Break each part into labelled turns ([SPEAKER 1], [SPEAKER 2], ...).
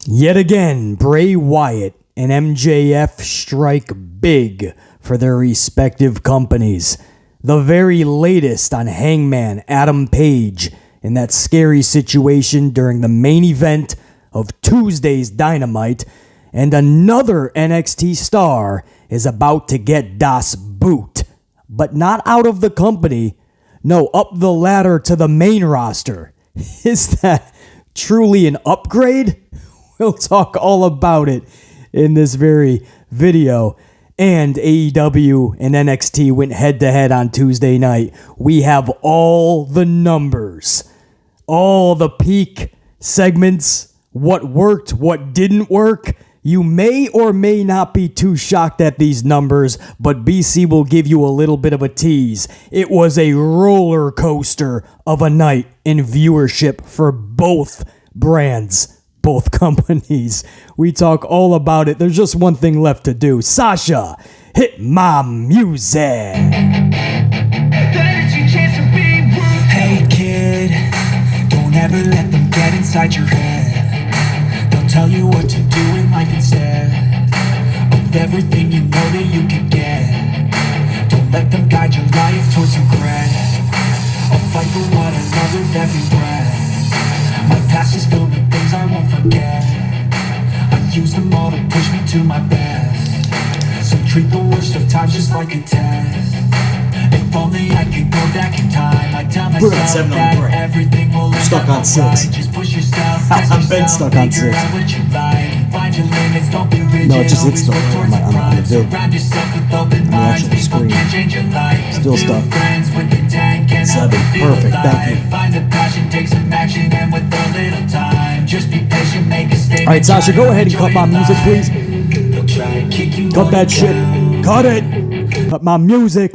[SPEAKER 1] Yet again, Bray Wyatt and MJF strike big for their respective companies. The very latest on Hangman Page in that scary situation during the main event of Tuesday's Dynamite, and another NXT star is about to get das Boot, but not out of the company, no, up the ladder to the main roster. Is that truly an upgrade? We'll talk all about it in this very video. And AEW and NXT went head-to-head on Tuesday night. We have all the numbers, all the peak segments, what worked, what didn't work. You may or may not be too shocked at these numbers, but BC will give you a little bit of a tease. It was a roller coaster of a night in viewership for both brands. Both companies. We talk all about it. There's just one thing left to do. Sasha, hit my music.
[SPEAKER 2] Hey kid, don't ever let them get inside your head. They'll tell you what to do in life instead of everything you know that you can get. Don't let them guide your life towards regret. I'll fight for what I love with every breath. My past is filled with things I won't forget. I use them all to push me to my best. So treat the worst of times just like a test. If only I could go back in time, I'd tell myself that everything will end
[SPEAKER 1] Stuck
[SPEAKER 2] up
[SPEAKER 1] on 6.
[SPEAKER 2] Just push yourself,
[SPEAKER 1] I've been stuck on 6.
[SPEAKER 2] Find your limits, don't be rigid.
[SPEAKER 1] No, it just hit stuck on the vid.
[SPEAKER 2] Surround yourself with open minds. People can change your life.
[SPEAKER 1] Still stuck.
[SPEAKER 2] 7.
[SPEAKER 1] Perfect. Thank you.
[SPEAKER 2] Find the passion, take some action, and with a little time, just be patient, make a statement.
[SPEAKER 1] All right, Sasha, go ahead and cut my music, please. Cut that shit. Cut it. Cut my music.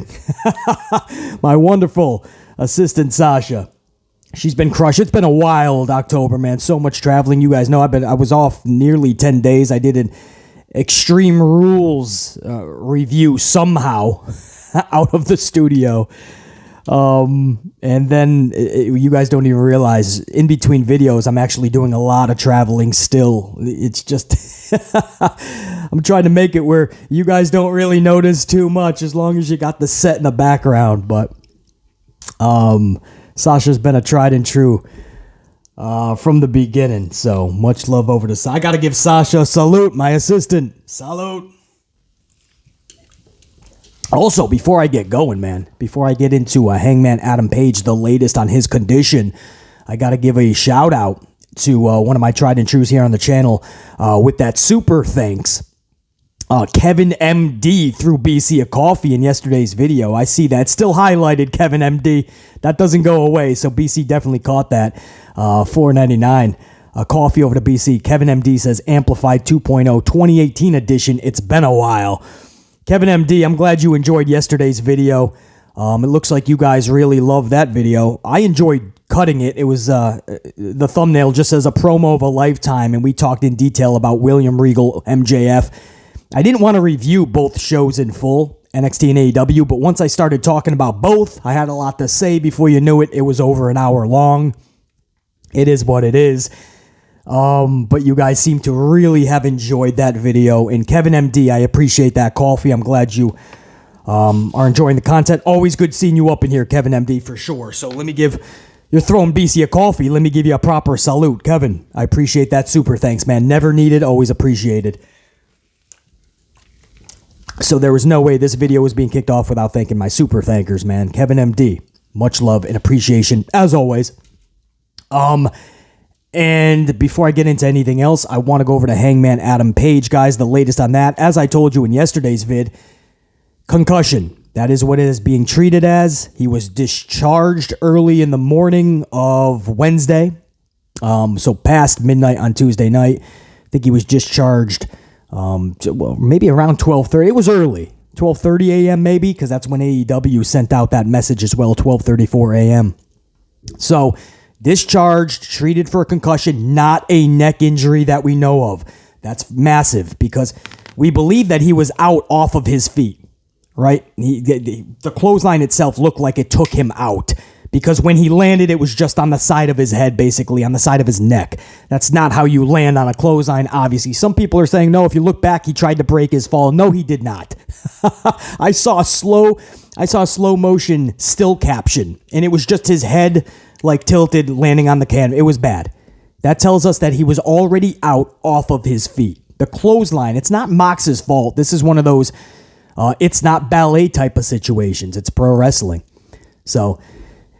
[SPEAKER 1] My wonderful assistant, Sasha. She's been crushed. It's been a wild October, man. So much traveling. You guys know I was off nearly 10 days. I did an Extreme Rules review somehow out of the studio. And then you guys don't even realize in between videos, I'm actually doing a lot of traveling still. It's just, I'm trying to make it where you guys don't really notice too much as long as you got the set in the background. But, Sasha's been a tried and true, from the beginning. So much love over to Sasha. I got to give Sasha a salute, my assistant. Salute. Also, before I get going, man, before I get into Hangman Page, the latest on his condition, I got to give a shout out to one of my tried and trues here on the channel with that super thanks. Kevin MD threw BC a coffee in yesterday's video. I see that. Still highlighted, Kevin MD. That doesn't go away, so BC definitely caught that. $4.99. Coffee over to BC. Kevin MD says, Amplified 2.0 2018 edition. It's been a while. Kevin MD, I'm glad you enjoyed yesterday's video. It looks like you guys really loved that video. I enjoyed cutting it. It was the thumbnail just says a promo of a lifetime, and we talked in detail about William Regal, MJF. I didn't want to review both shows in full, NXT and AEW, but once I started talking about both, I had a lot to say. Before you knew it, it was over an hour long. It is what it is. But you guys seem to really have enjoyed that video. And Kevin MD, I appreciate that coffee. I'm glad you are enjoying the content. Always good seeing you up in here, Kevin MD, for sure. So let me give, you're throwing BC a coffee. Let me give you a proper salute. Kevin, I appreciate that. Super thanks, man. Never needed, always appreciated. So there was no way this video was being kicked off without thanking my super thankers, man. Kevin MD, much love and appreciation, as always. And before I get into anything else, I want to go over to Hangman Page, guys. The latest on that, as I told you in yesterday's vid, concussion. That is what it is being treated as. He was discharged early in the morning of Wednesday. So past midnight on Tuesday night. I think he was discharged, maybe around 12:30. It was early. 12:30 a.m. maybe, because that's when AEW sent out that message as well, 12:34 a.m. So discharged, treated for a concussion, not a neck injury that we know of. That's massive because we believe that he was out off of his feet, right? The clothesline itself looked like it took him out. because when he landed, it was just on the side of his head, basically, on the side of his neck. That's not how you land on a clothesline, obviously. Some people are saying, no, if you look back, he tried to break his fall. No, he did not. I saw a slow motion still caption, and it was just his head, like, tilted, landing on the can. It was bad. That tells us that he was already out off of his feet. The clothesline, it's not Mox's fault. This is one of those, it's not ballet type of situations. It's pro wrestling. So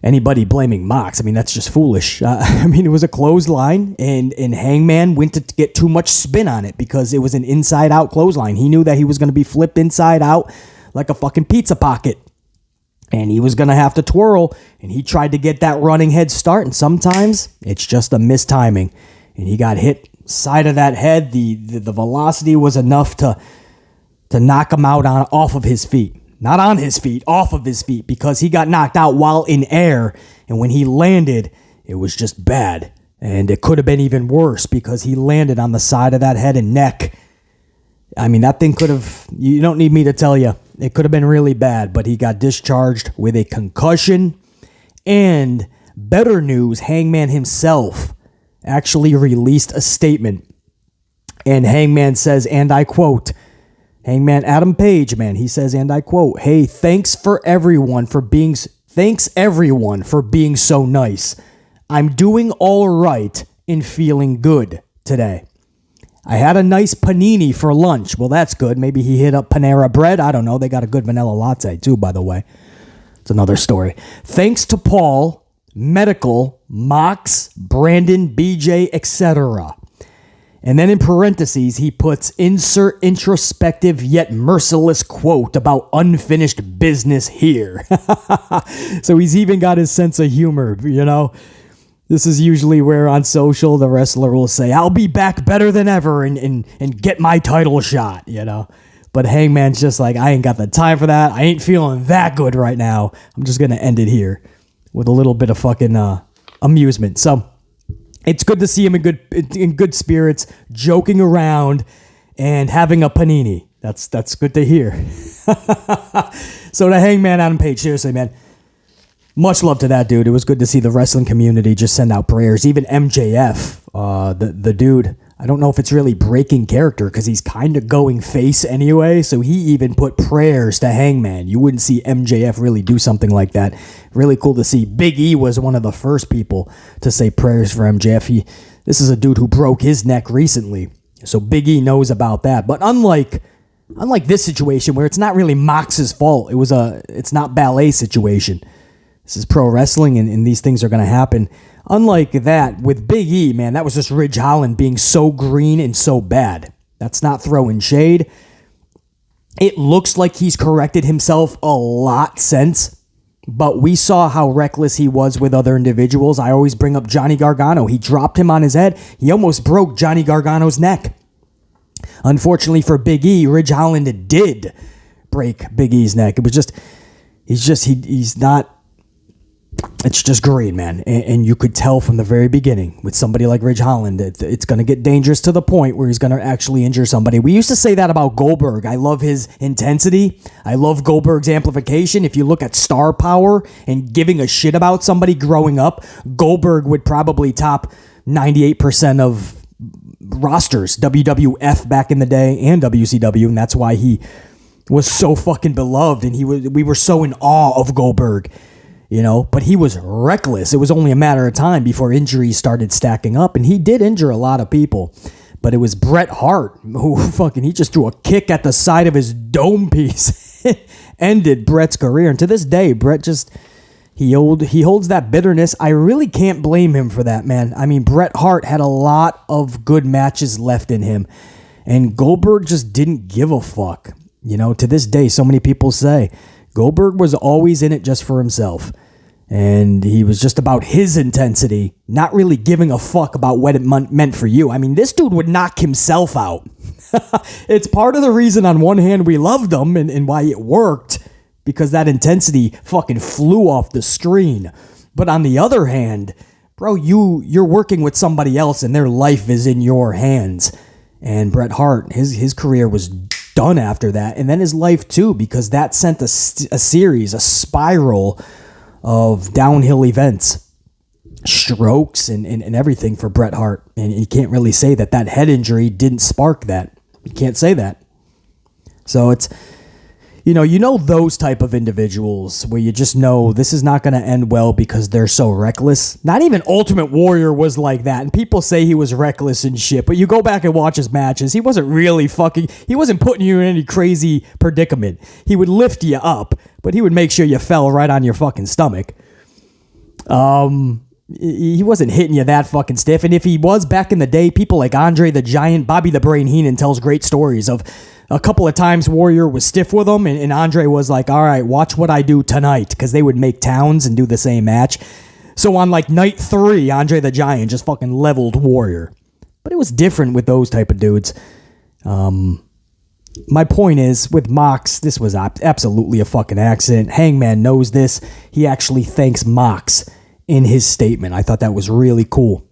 [SPEAKER 1] anybody blaming Mox, I mean, that's just foolish. I mean, it was a clothesline, and Hangman went to get too much spin on it because it was an inside-out clothesline. He knew that he was going to be flipped inside out like a fucking pizza pocket, and he was going to have to twirl, and he tried to get that running head start, and sometimes it's just a mistiming, and he got hit side of that head. The velocity was enough to knock him out off of his feet. Not on his feet, off of his feet, because he got knocked out while in air, and when he landed, it was just bad. And it could have been even worse because he landed on the side of that head and neck. I mean, that thing could have, you don't need me to tell you, it could have been really bad, but he got discharged with a concussion. And better news, Hangman himself actually released a statement. And Hangman says, and I quote, Hangman Adam Page, man, he says, and I quote, "Hey, thanks everyone for being so nice. I'm doing all right and feeling good today. I had a nice panini for lunch." Well, that's good. Maybe he hit up Panera Bread. I don't know. They got a good vanilla latte too, by the way. It's another story. "Thanks to Paul, Medical, Mox, Brandon, BJ, etc." And then in parentheses, he puts, "Insert introspective yet merciless quote about unfinished business here." So he's even got his sense of humor, you know. This is usually where on social the wrestler will say, "I'll be back better than ever and get my title shot," you know. But Hangman's just like, "I ain't got the time for that. I ain't feeling that good right now. I'm just going to end it here with a little bit of fucking amusement." So it's good to see him in good spirits, joking around, and having a panini. That's good to hear. So to Hangman Adam Page, seriously, man, much love to that dude. It was good to see the wrestling community just send out prayers. Even MJF, the dude, I don't know if it's really breaking character because he's kind of going face anyway, so he even put prayers to Hangman. You wouldn't see MJF really do something like that. Really cool to see. Big E was one of the first people to say prayers for MJF. This is a dude who broke his neck recently, so Big E knows about that. But unlike this situation where it's not really Mox's fault, it's not ballet situation. This is pro wrestling, and these things are going to happen. Unlike that, with Big E, man, that was just Ridge Holland being so green and so bad. That's not throwing shade. It looks like he's corrected himself a lot since, but we saw how reckless he was with other individuals. I always bring up Johnny Gargano. He dropped him on his head. He almost broke Johnny Gargano's neck. Unfortunately for Big E, Ridge Holland did break Big E's neck. It was just, he's not, it's just green, man. And you could tell from the very beginning with somebody like Ridge Holland, it's going to get dangerous to the point where he's going to actually injure somebody. We used to say that about Goldberg. I love his intensity. I love Goldberg's amplification. If you look at star power and giving a shit about somebody growing up, Goldberg would probably top 98% of rosters, WWF back in the day and WCW, and that's why he was so fucking beloved, and we were so in awe of Goldberg. You know, but he was reckless. It was only a matter of time before injuries started stacking up, and he did injure a lot of people. But it was Bret Hart who he just threw a kick at the side of his dome piece, ended Bret's career. And to this day, Bret he holds that bitterness. I really can't blame him for that, man. I mean, Bret Hart had a lot of good matches left in him, and Goldberg just didn't give a fuck. You know, to this day, so many people say Goldberg was always in it just for himself, and he was just about his intensity, not really giving a fuck about what it meant for you. I mean, this dude would knock himself out. It's part of the reason, on one hand, we loved him and why it worked, because that intensity fucking flew off the screen. But on the other hand, bro, you're working with somebody else, and their life is in your hands. And Bret Hart, his career was done after that, and then his life too, because that sent a spiral of downhill events, strokes and everything for Bret Hart. And you can't really say that head injury didn't spark that. You can't say that. So it's, you know those type of individuals where you just know this is not going to end well because they're so reckless. Not even Ultimate Warrior was like that. And people say he was reckless and shit, but you go back and watch his matches. He wasn't he wasn't putting you in any crazy predicament. He would lift you up, but he would make sure you fell right on your fucking stomach. He wasn't hitting you that fucking stiff. And if he was back in the day, people like Andre the Giant, Bobby the Brain Heenan tells great stories of a couple of times Warrior was stiff with him, and Andre was like, all right, watch what I do tonight, because they would make towns and do the same match. So on like night 3, Andre the Giant just fucking leveled Warrior. But it was different with those type of dudes. My point is, with Mox, this was absolutely a fucking accident. Hangman knows this. He actually thanks Mox in his statement. I thought that was really cool.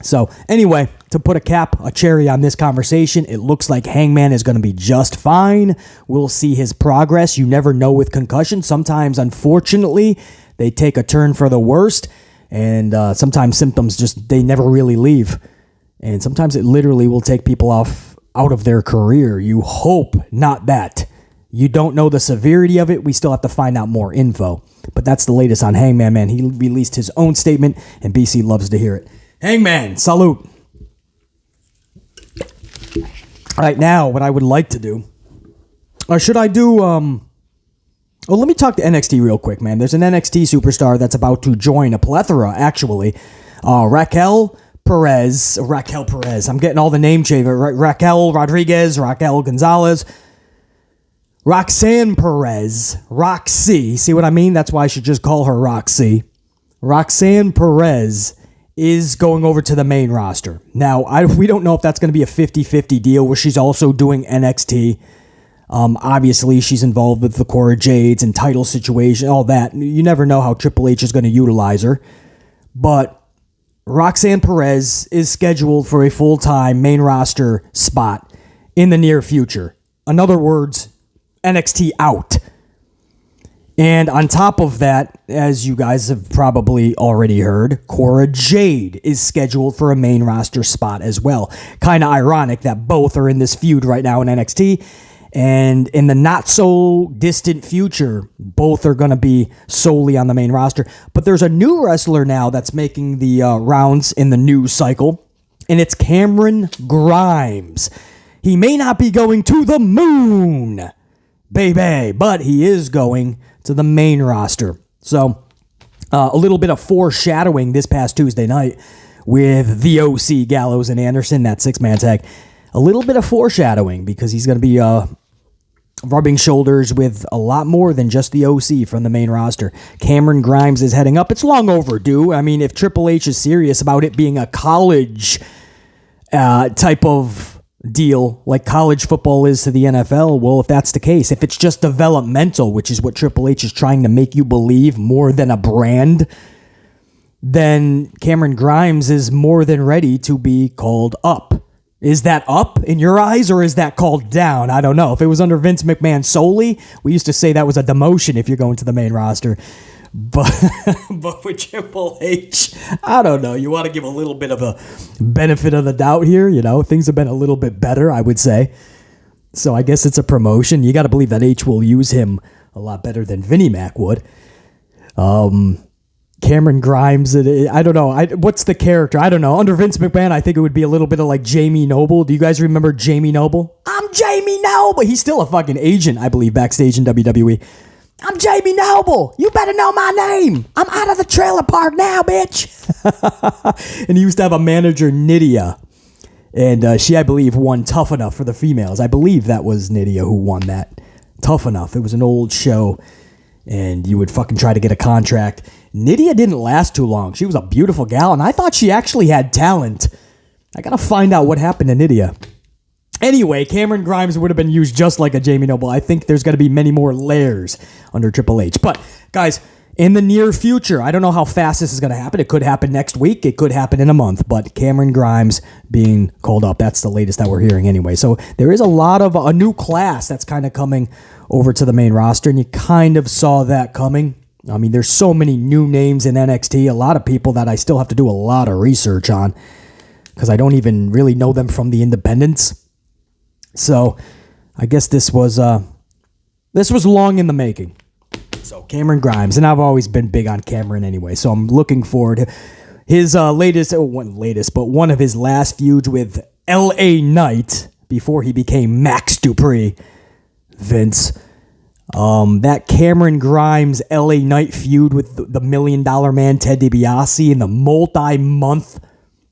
[SPEAKER 1] So anyway, to put a cherry on this conversation, it looks like Hangman is going to be just fine. We'll see his progress. You never know with concussion. Sometimes, unfortunately, they take a turn for the worst, and sometimes symptoms they never really leave. And sometimes it literally will take people out of their career. You hope not that. You don't know the severity of it. We still have to find out more info. But that's the latest on Hangman, man. He released his own statement, and BC loves to hear it. Hangman, salute. All right, now what I would like to do, or should I do, let me talk to NXT real quick, man. There's an NXT superstar that's about to join, a plethora, actually. Raquel Perez. I'm getting all the name change. Raquel Rodriguez, Raquel Gonzalez, Roxanne Perez, Roxy. See what I mean? That's why I should just call her Roxy. Roxanne Perez is going over to the main roster. Now, we don't know if that's going to be a 50-50 deal where she's also doing NXT. Obviously, she's involved with the Cora Jades and title situation, all that. You never know how Triple H is going to utilize her. But Roxanne Perez is scheduled for a full-time main roster spot in the near future. In other words, NXT out. And on top of that, as you guys have probably already heard, Cora Jade is scheduled for a main roster spot as well. Kind of ironic that both are in this feud right now in NXT. And in the not so distant future, both are going to be solely on the main roster. But there's a new wrestler now that's making the rounds in the news cycle. And it's Cameron Grimes. He may not be going to the moon, baby, but he is going to the main roster. So a little bit of foreshadowing this past Tuesday night with the OC, Gallows and Anderson, that 6-man tag. A little bit of foreshadowing because he's going to be rubbing shoulders with a lot more than just the OC from the main roster. Cameron Grimes is heading up. It's long overdue. I mean, if Triple H is serious about it being a college type of deal like college football is to the NFL, well, if that's the case, if it's just developmental, which is what Triple H is trying to make you believe more than a brand, then Cameron Grimes is more than ready to be called up. Is that up in your eyes, or is that called down? I don't know. If it was under Vince McMahon solely, we used to say that was a demotion if you're going to the main roster. But with Triple H, I don't know. You want to give a little bit of a benefit of the doubt here. You know, things have been a little bit better, I would say. So I guess it's a promotion. You got to believe that H will use him a lot better than Vinnie Mac would. Cameron Grimes, I don't know. What's the character? I don't know. Under Vince McMahon, I think it would be a little bit of like Jamie Noble. Do you guys remember Jamie Noble? I'm Jamie Noble. He's still a fucking agent, I believe, backstage in WWE. I'm Jamie Noble. You better know my name. I'm out of the trailer park now, bitch. And he used to have a manager, Nydia. And she, I believe, won Tough Enough for the females. I believe that was Nydia who won that. Tough Enough. It was an old show. And you would fucking try to get a contract. Nydia didn't last too long. She was a beautiful gal. And I thought she actually had talent. I got to find out what happened to Nydia. Anyway, Cameron Grimes would have been used just like a Jamie Noble. I think there's going to be many more layers under Triple H. But, guys, in the near future, I don't know how fast this is going to happen. It could happen next week. It could happen in a month. But Cameron Grimes being called up, that's the latest that we're hearing anyway. So there is a lot of a new class that's kind of coming over to the main roster, and you kind of saw that coming. I mean, there's so many new names in NXT, a lot of people that I still have to do a lot of research on because I don't even really know them from the independents. So I guess this was long in the making. So Cameron Grimes, and I've always been big on Cameron anyway, so I'm looking forward to his one of his last feuds with LA Knight before he became Max Dupree. Vince. That Cameron Grimes LA Knight feud with the $1 Million Man Ted DiBiase in the multi-month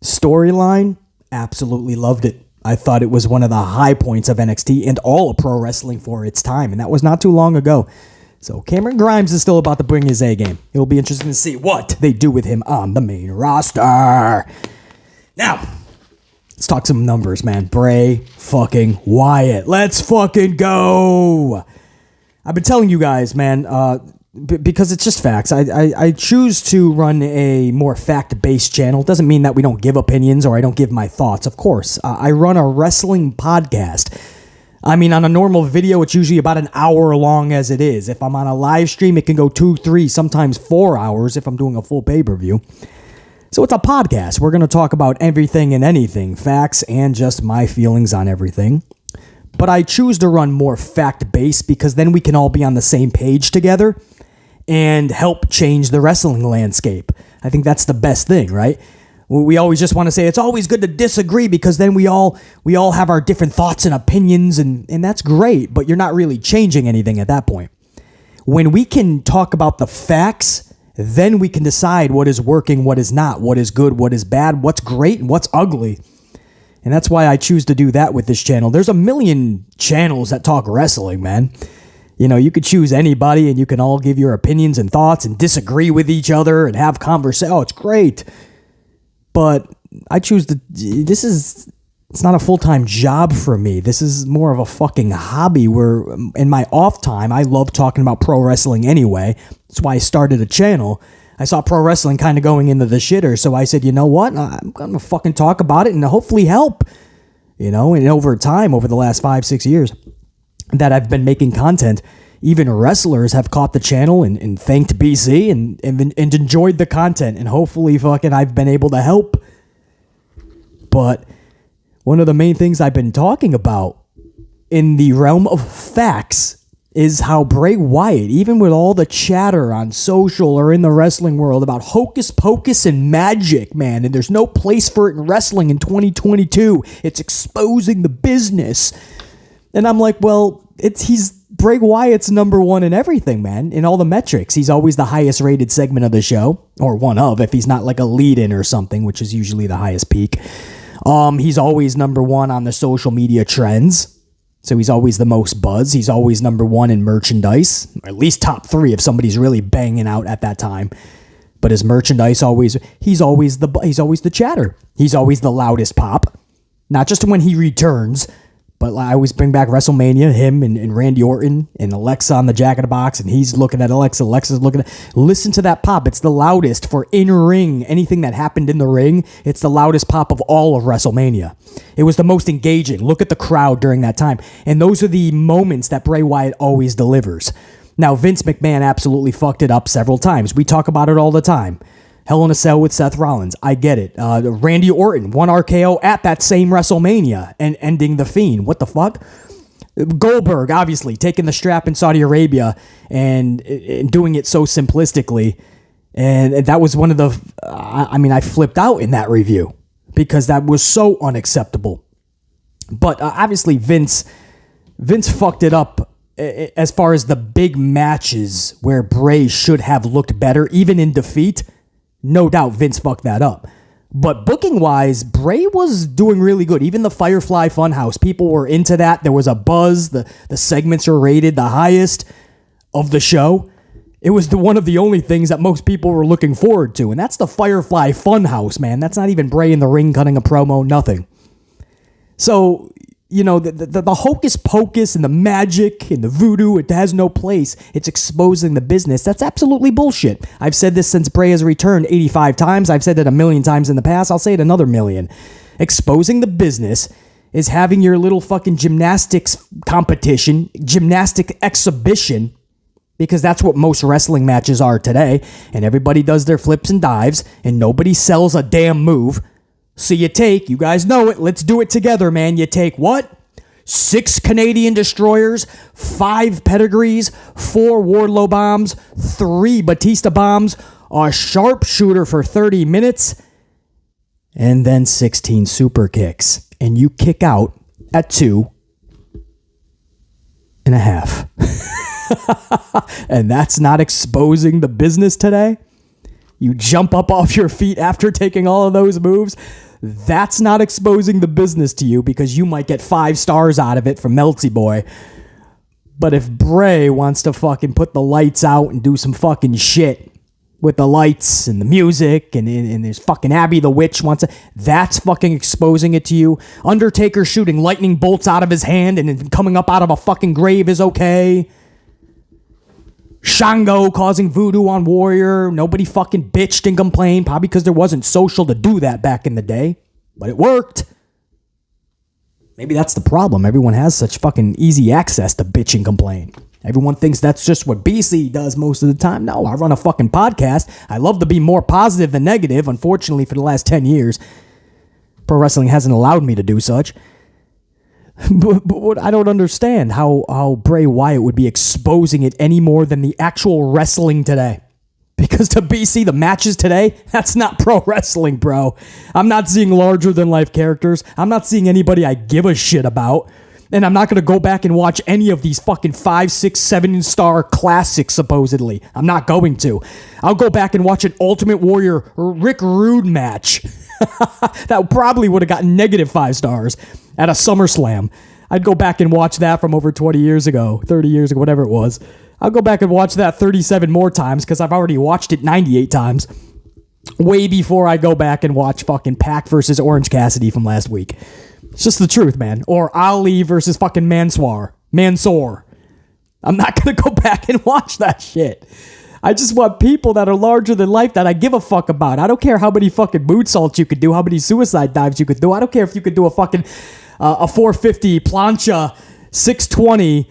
[SPEAKER 1] storyline, absolutely loved it. I thought it was one of the high points of NXT and all of pro wrestling for its time, and that was not too long ago. So Cameron Grimes is still about to bring his A game. It'll be interesting to see what they do with him on the main roster. Now, let's talk some numbers, man. Bray fucking Wyatt. Let's fucking go. I've been telling you guys, man, because it's just facts. I choose to run a more fact-based channel. It doesn't mean that we don't give opinions or I don't give my thoughts. Of course, I run a wrestling podcast. I mean, on a normal video, it's usually about an hour long as it is. If I'm on a live stream, it can go 2, 3, sometimes 4 hours if I'm doing a full pay-per-view. So it's a podcast. We're going to talk about everything and anything, facts and just my feelings on everything. But I choose to run more fact-based because then we can all be on the same page together and help change the wrestling landscape. I think that's the best thing, right? We always just want to say it's always good to disagree because then we all have our different thoughts and opinions, and that's great, but you're not really changing anything at that point. When we can talk about the facts, then we can decide what is working, what is not, what is good, what is bad, what's great, and what's ugly. And that's why I choose to do that with this channel. There's a million channels that talk wrestling, man. You know, you could choose anybody and you can all give your opinions and thoughts and disagree with each other and have conversation. Oh, it's great. But I choose to, it's not a full-time job for me. This is more of a fucking hobby where in my off time, I love talking about pro wrestling anyway. That's why I started a channel. I saw pro wrestling kind of going into the shitter, so I said, you know what? I'm going to fucking talk about it and hopefully help. You know, and over time, over the last 5-6 years that I've been making content, even wrestlers have caught the channel and thanked BC and enjoyed the content, and hopefully fucking I've been able to help. But one of the main things I've been talking about in the realm of facts is how Bray Wyatt, even with all the chatter on social or in the wrestling world about hocus pocus and magic, man, and there's no place for it in wrestling in 2022. It's exposing the business. And I'm like, well, he's Bray Wyatt's number one in everything, man, in all the metrics. He's always the highest rated segment of the show, or one of, if he's not like a lead-in or something, which is usually the highest peak. He's always number one on the social media trends. So he's always the most buzz. He's always number one in merchandise, or at least top 3 if somebody's really banging out at that time. But his merchandise he's always the chatter. He's always the loudest pop. Not just when he returns, but I always bring back WrestleMania, him and Randy Orton and Alexa on the Jack in the Box, and he's looking at Alexa. Alexa's looking at... Listen to that pop. It's the loudest for in-ring. Anything that happened in the ring, it's the loudest pop of all of WrestleMania. It was the most engaging. Look at the crowd during that time. And those are the moments that Bray Wyatt always delivers. Now, Vince McMahon absolutely fucked it up several times. We talk about it all the time. Hell in a Cell with Seth Rollins. I get it. Randy Orton, one RKO at that same WrestleMania and ending the Fiend. What the fuck? Goldberg, obviously, taking the strap in Saudi Arabia and doing it so simplistically. And that was one of the... I flipped out in that review because that was so unacceptable. But obviously, Vince fucked it up as far as the big matches where Bray should have looked better, even in defeat. No doubt Vince fucked that up. But booking-wise, Bray was doing really good. Even the Firefly Funhouse, people were into that. There was a buzz. The segments are rated the highest of the show. It was one of the only things that most people were looking forward to, and that's the Firefly Funhouse, man. That's not even Bray in the ring cutting a promo, nothing. So... You know, the hocus pocus and the magic and the voodoo, it has no place. It's exposing the business. That's absolutely bullshit. I've said this since Bray has returned 85 times. I've said it 1,000,000 times in the past. I'll say it another 1,000,000. Exposing the business is having your little fucking gymnastics competition, gymnastic exhibition Because that's what most wrestling matches are today. And everybody does their flips and dives. And nobody sells a damn move. So you guys know it. Let's do it together, man. You take what? 6 Canadian destroyers, 5 pedigrees, 4 Wardlow bombs, 3 Batista bombs, a sharpshooter for 30 minutes, and then 16 super kicks. And you kick out at 2.5. And that's not exposing the business today? You jump up off your feet after taking all of those moves? That's not exposing the business to you because you might get 5 stars out of it from Melty Boy. But if Bray wants to fucking put the lights out and do some fucking shit with the lights and the music and there's fucking Abby the Witch wants to, that's fucking exposing it to you. Undertaker shooting lightning bolts out of his hand and then coming up out of a fucking grave is okay. Shango causing voodoo on Warrior. Nobody fucking bitched and complained, probably because there wasn't social to do that back in the day. But it worked. Maybe that's the problem. Everyone has such fucking easy access to bitch and complain. Everyone thinks that's just what BC does most of the time. No, I run a fucking podcast. I love to be more positive than negative. Unfortunately, for the last 10 years, pro wrestling hasn't allowed me to do such. But what I don't understand how Bray Wyatt would be exposing it any more than the actual wrestling today. Because to BC, the matches today, that's not pro wrestling, bro. I'm not seeing larger than life characters. I'm not seeing anybody I give a shit about. And I'm not going to go back and watch any of these fucking 5, 6, 7-star classics, supposedly. I'm not going to. I'll go back and watch an Ultimate Warrior Rick Rude match. That probably would have gotten negative 5 stars at a SummerSlam. I'd go back and watch that from over 20 years ago, 30 years ago, whatever it was. I'll go back and watch that 37 more times because I've already watched it 98 times. Way before I go back and watch fucking Pac versus Orange Cassidy from last week. It's just the truth, man. Or Ali versus fucking Mansoor. I'm not going to go back and watch that shit. I just want people that are larger than life that I give a fuck about. I don't care how many fucking moonsaults you could do, how many suicide dives you could do. I don't care if you could do a fucking a 450 plancha 620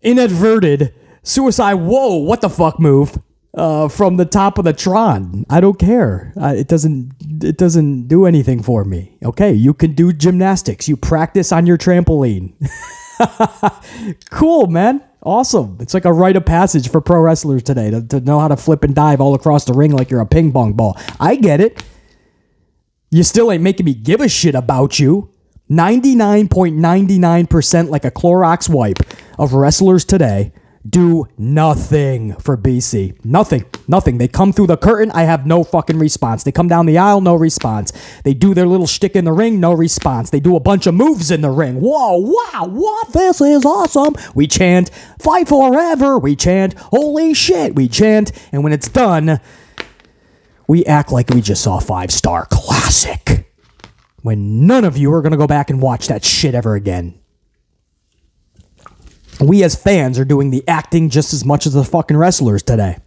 [SPEAKER 1] inadverted suicide. Whoa, what the fuck move from the top of the Tron. I don't care. It doesn't do anything for me. Okay, you can do gymnastics. You practice on your trampoline. Cool, man. Awesome. It's like a rite of passage for pro wrestlers today to know how to flip and dive all across the ring like you're a ping pong ball. I get it. You still ain't making me give a shit about you. 99.99% like a Clorox wipe of wrestlers today do nothing for BC. Nothing. They come through the curtain, I have no fucking response. They come down the aisle, no response. They do their little shtick in the ring, no response. They do a bunch of moves in the ring. Whoa, wow, what? This is awesome. We chant, fight forever. We chant, holy shit. We chant, and when it's done, we act like we just saw a 5-star classic. When none of you are going to go back and watch that shit ever again. We as fans are doing the acting just as much as the fucking wrestlers today.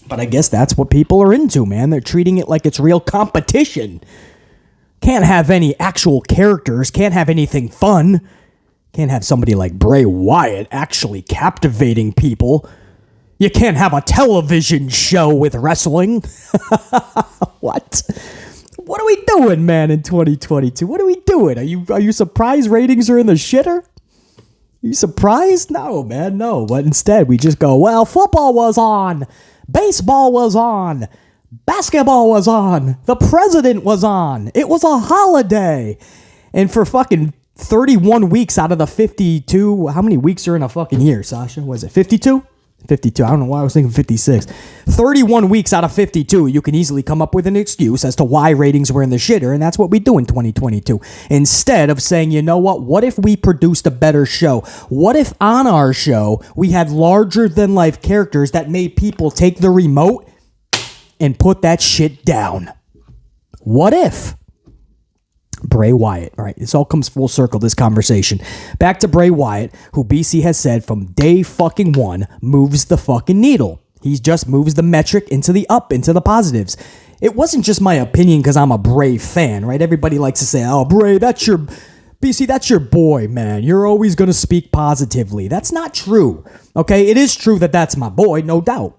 [SPEAKER 1] But I guess that's what people are into, man. They're treating it like it's real competition. Can't have any actual characters. Can't have anything fun. Can't have somebody like Bray Wyatt actually captivating people. You can't have a television show with wrestling. What? What are we doing, man, in 2022? What are we doing? Are you surprised ratings are in the shitter? You surprised? No, man, no. But instead, we just go, well, football was on. Baseball was on. Basketball was on. The president was on. It was a holiday. And for fucking 31 weeks out of the 52, how many weeks are in a fucking year, Sasha? Was it 52? 52. I don't know why I was thinking 56. 31 weeks out of 52, you can easily come up with an excuse as to why ratings were in the shitter, and that's what we do in 2022. Instead of saying, you know what if we produced a better show? What if on our show we had larger-than-life characters that made people take the remote and put that shit down? What if? Bray Wyatt. All right, this all comes full circle, this conversation. Back to Bray Wyatt, who BC has said from day fucking one moves the fucking needle. He just moves the metric into the up, into the positives. It wasn't just my opinion because I'm a Bray fan, right? Everybody likes to say, oh, Bray, that's your BC, that's your boy, man. You're always going to speak positively. That's not true. Okay, it is true that that's my boy, no doubt.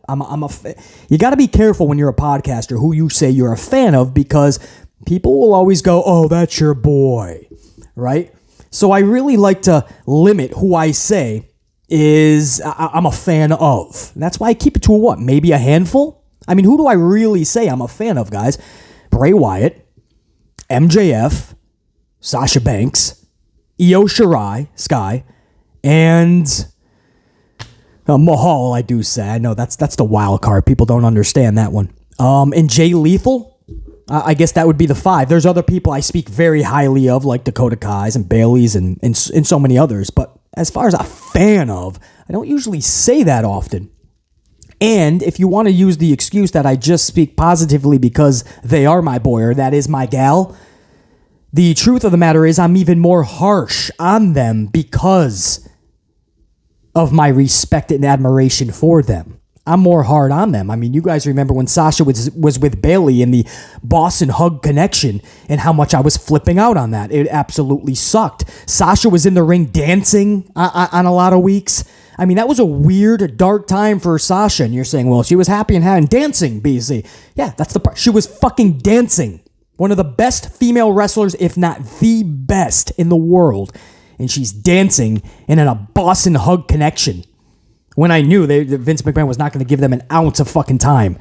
[SPEAKER 1] You got to be careful when you're a podcaster who you say you're a fan of, because people will always go, oh, that's your boy, right? So I really like to limit who I say I'm a fan of. And that's why I keep it to what? Maybe a handful? I mean, who do I really say I'm a fan of, guys? Bray Wyatt, MJF, Sasha Banks, Io Shirai, Sky, and Mahal, I do say. I know that's the wild card. People don't understand that one. And Jay Lethal, I guess that would be the 5. There's other people I speak very highly of, like Dakota Kai's and Bailey's and so many others. But as far as a fan of, I don't usually say that often. And if you want to use the excuse that I just speak positively because they are my boy or that is my gal, the truth of the matter is I'm even more harsh on them because of my respect and admiration for them. I'm more hard on them. I mean, you guys remember when Sasha was with Bailey in the Boston Hug connection and how much I was flipping out on that. It absolutely sucked. Sasha was in the ring dancing on a lot of weeks. I mean, that was a weird, dark time for Sasha. And you're saying, well, she was happy and dancing, BC. Yeah, that's the part. She was fucking dancing. One of the best female wrestlers, if not the best in the world. And she's dancing and in a Boston Hug connection. When I knew that Vince McMahon was not going to give them an ounce of fucking time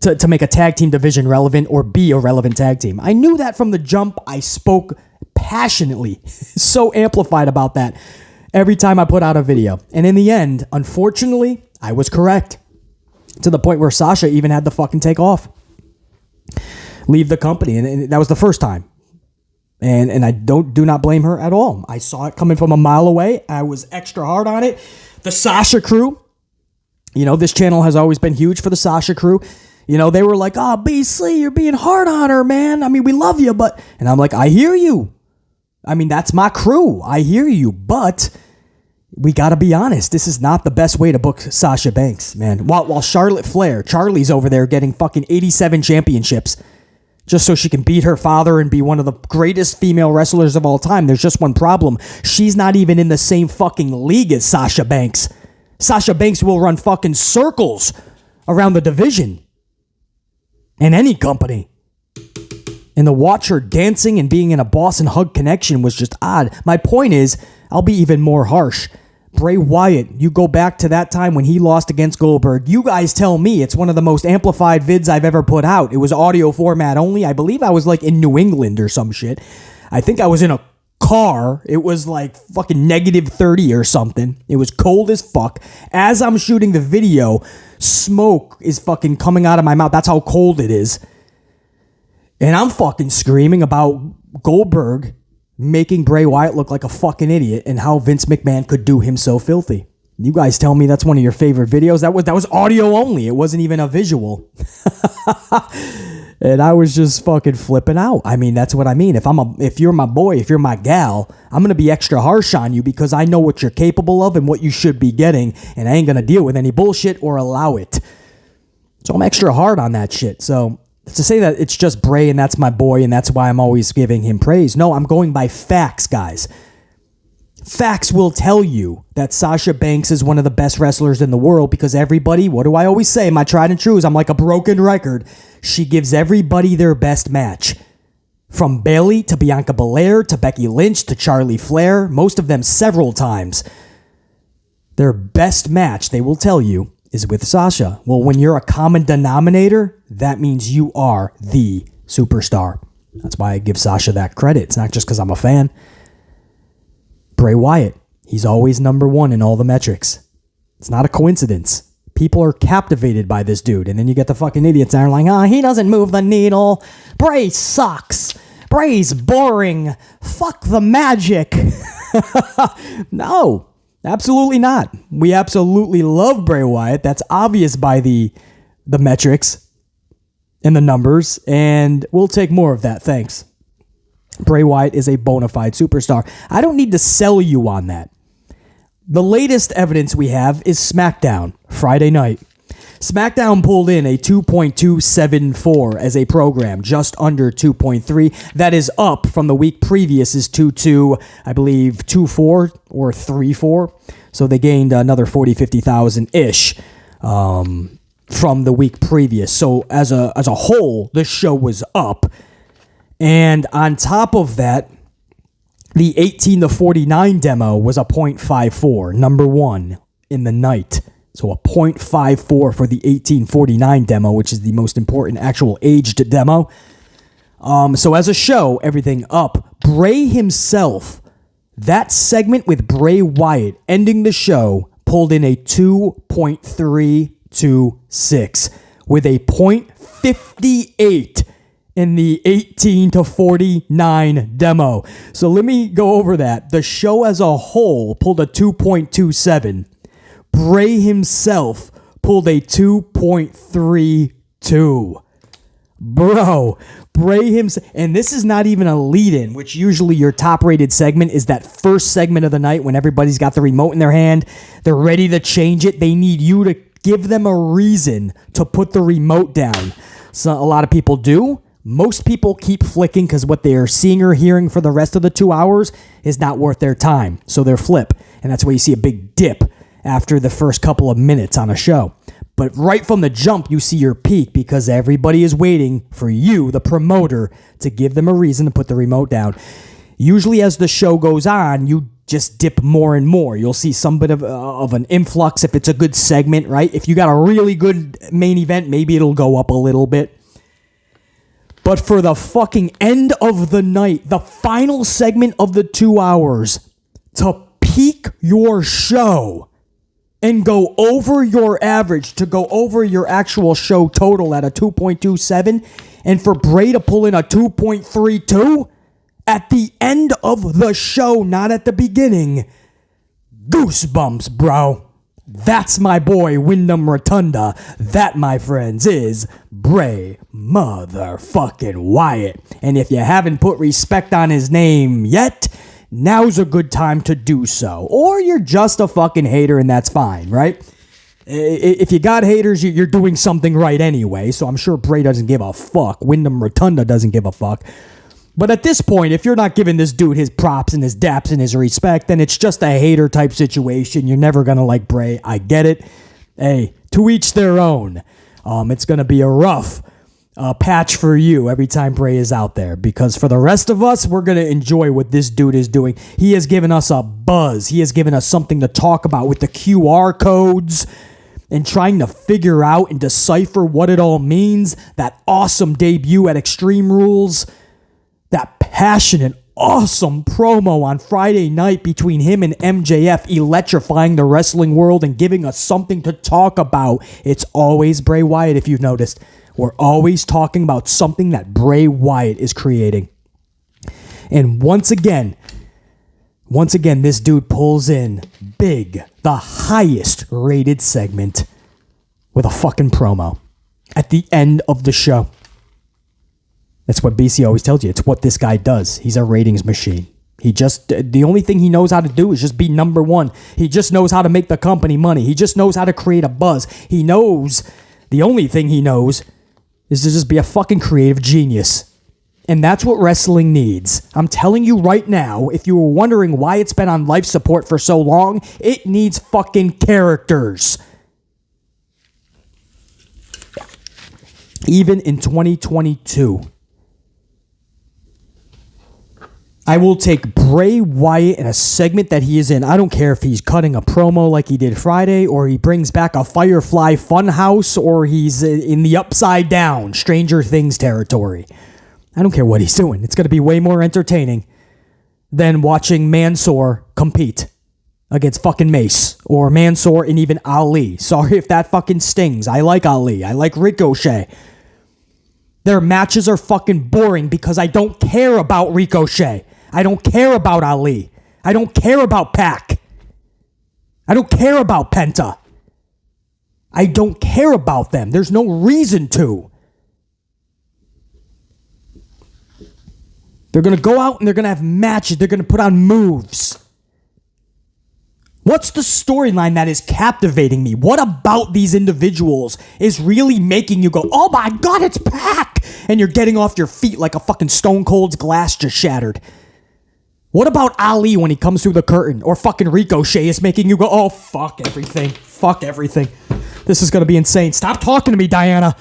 [SPEAKER 1] to make a tag team division relevant or be a relevant tag team. I knew that from the jump. I spoke passionately, so amplified about that every time I put out a video. And in the end, unfortunately, I was correct. To the point where Sasha even had to fucking take off. Leave the company, and that was the first time. And I do not blame her at all. I saw it coming from a mile away. I was extra hard on it. The Sasha crew, this channel has always been huge for the Sasha crew. They were like, oh, BC, you're being hard on her, man. I mean, we love you, but... And I'm like, I hear you. I mean, that's my crew. I hear you, but we got to be honest. This is not the best way to book Sasha Banks, man. While Charlotte Flair, Charlie's over there getting fucking 87 championships just so she can beat her father and be one of the greatest female wrestlers of all time. There's just one problem. She's not even in the same fucking league as Sasha Banks. Sasha Banks will run fucking circles around the division in any company. And to watch her dancing and being in a Boston Hug connection was just odd. My point is, I'll be even more harsh. Bray Wyatt, you go back to that time when he lost against Goldberg. You guys tell me it's one of the most amplified vids I've ever put out. It was audio format only. I believe I was like in New England or some shit. I think I was in a car. It was like fucking -30 or something. It was cold as fuck. As I'm shooting the video, smoke is fucking coming out of my mouth. That's how cold it is. And I'm fucking screaming about Goldberg making Bray Wyatt look like a fucking idiot and how Vince McMahon could do him so filthy. You guys tell me that's one of your favorite videos. That was audio only. It wasn't even a visual. And I was just fucking flipping out. I mean, that's what I mean. If you're my boy, if you're my gal, I'm going to be extra harsh on you because I know what you're capable of and what you should be getting, and I ain't going to deal with any bullshit or allow it. So I'm extra hard on that shit. So to say that it's just Bray and that's my boy and that's why I'm always giving him praise. No, I'm going by facts, guys. Facts will tell you that Sasha Banks is one of the best wrestlers in the world because everybody, what do I always say? My tried and true is I'm like a broken record. She gives everybody their best match. From Bailey to Bianca Belair to Becky Lynch to Charlie Flair, most of them several times. Their best match, they will tell you, is with Sasha. Well, when you're a common denominator, that means you are the superstar. That's why I give Sasha that credit. It's not just because I'm a fan. Bray Wyatt, he's always number one in all the metrics. It's not a coincidence. People are captivated by this dude. And then you get the fucking idiots that are like, he doesn't move the needle. Bray sucks. Bray's boring. Fuck the magic. No. Absolutely not. We absolutely love Bray Wyatt. That's obvious by the metrics and the numbers, and we'll take more of that. Thanks. Bray Wyatt is a bona fide superstar. I don't need to sell you on that. The latest evidence we have is Smackdown, Friday night. SmackDown pulled in a 2.274 as a program, just under 2.3. That is up from the week previous is 2.2, I believe 2.4 or 3.4. So they gained another 40, 50,000-ish from the week previous. So as a whole, the show was up. And on top of that, the 18 to 49 demo was a 0.54, number one in the night. So a 0.54 for the 1849 demo, which is the most important actual aged demo. So as a show, everything up. Bray himself, that segment with Bray Wyatt ending the show, pulled in a 2.326 with a 0.58 in the 18 to 49 demo. So let me go over that. The show as a whole pulled a 2.27. Bray himself pulled a 2.32. Bro, Bray himself, and this is not even a lead-in, which usually your top-rated segment is that first segment of the night when everybody's got the remote in their hand. They're ready to change it. They need you to give them a reason to put the remote down. So a lot of people do. Most people keep flicking because what they're seeing or hearing for the rest of the 2 hours is not worth their time. So they're flip. And that's why you see a big dip after the first couple of minutes on a show. But right from the jump, you see your peak because everybody is waiting for you, the promoter, to give them a reason to put the remote down. Usually as the show goes on, you just dip more and more. You'll see some bit of an influx if it's a good segment, right? If you got a really good main event, maybe it'll go up a little bit. But for the fucking end of the night, the final segment of the 2 hours, to peak your show and go over your average, to go over your actual show total at a 2.27, and for Bray to pull in a 2.32 at the end of the show, not at the beginning. Goosebumps, bro. That's my boy, Wyndham Rotunda. That, my friends, is Bray motherfucking Wyatt. And if you haven't put respect on his name yet, now's a good time to do so. Or you're just a fucking hater and that's fine, right? If you got haters, you're doing something right anyway. So I'm sure Bray doesn't give a fuck. Wyndham Rotunda doesn't give a fuck. But at this point, if you're not giving this dude his props and his daps and his respect, then it's just a hater type situation. You're never going to like Bray. I get it. Hey, to each their own. It's going to be a rough patch for you every time Bray is out there. Because for the rest of us, we're going to enjoy what this dude is doing. He has given us a buzz. He has given us something to talk about with the QR codes and trying to figure out and decipher what it all means. That awesome debut at Extreme Rules. That passionate, awesome promo on Friday night between him and MJF, electrifying the wrestling world and giving us something to talk about. It's always Bray Wyatt, if you've noticed. We're always talking about something that Bray Wyatt is creating. And once again, this dude pulls in big, the highest rated segment with a fucking promo at the end of the show. That's what BC always tells you. It's what this guy does. He's a ratings machine. The only thing he knows how to do is just be number one. He just knows how to make the company money. He just knows how to create a buzz. The only thing he knows is to just be a fucking creative genius. And that's what wrestling needs. I'm telling you right now, if you were wondering why it's been on life support for so long, it needs fucking characters. Even in 2022. I will take Bray Wyatt in a segment that he is in. I don't care if he's cutting a promo like he did Friday, or he brings back a Firefly Funhouse, or he's in the Upside Down, Stranger Things territory. I don't care what he's doing. It's going to be way more entertaining than watching Mansoor compete against fucking Mace, or Mansoor and even Ali. Sorry if that fucking stings. I like Ali. I like Ricochet. Their matches are fucking boring because I don't care about Ricochet. I don't care about Ali. I don't care about Pac. I don't care about Penta. I don't care about them. There's no reason to. They're going to go out and they're going to have matches. They're going to put on moves. What's the storyline that is captivating me? What about these individuals is really making you go, oh my God, it's Pac! And you're getting off your feet like a fucking Stone Cold's glass just shattered. What about Ali when he comes through the curtain? Or fucking Ricochet is making you go, oh, fuck everything. Fuck everything. This is gonna be insane. Stop talking to me, Diana.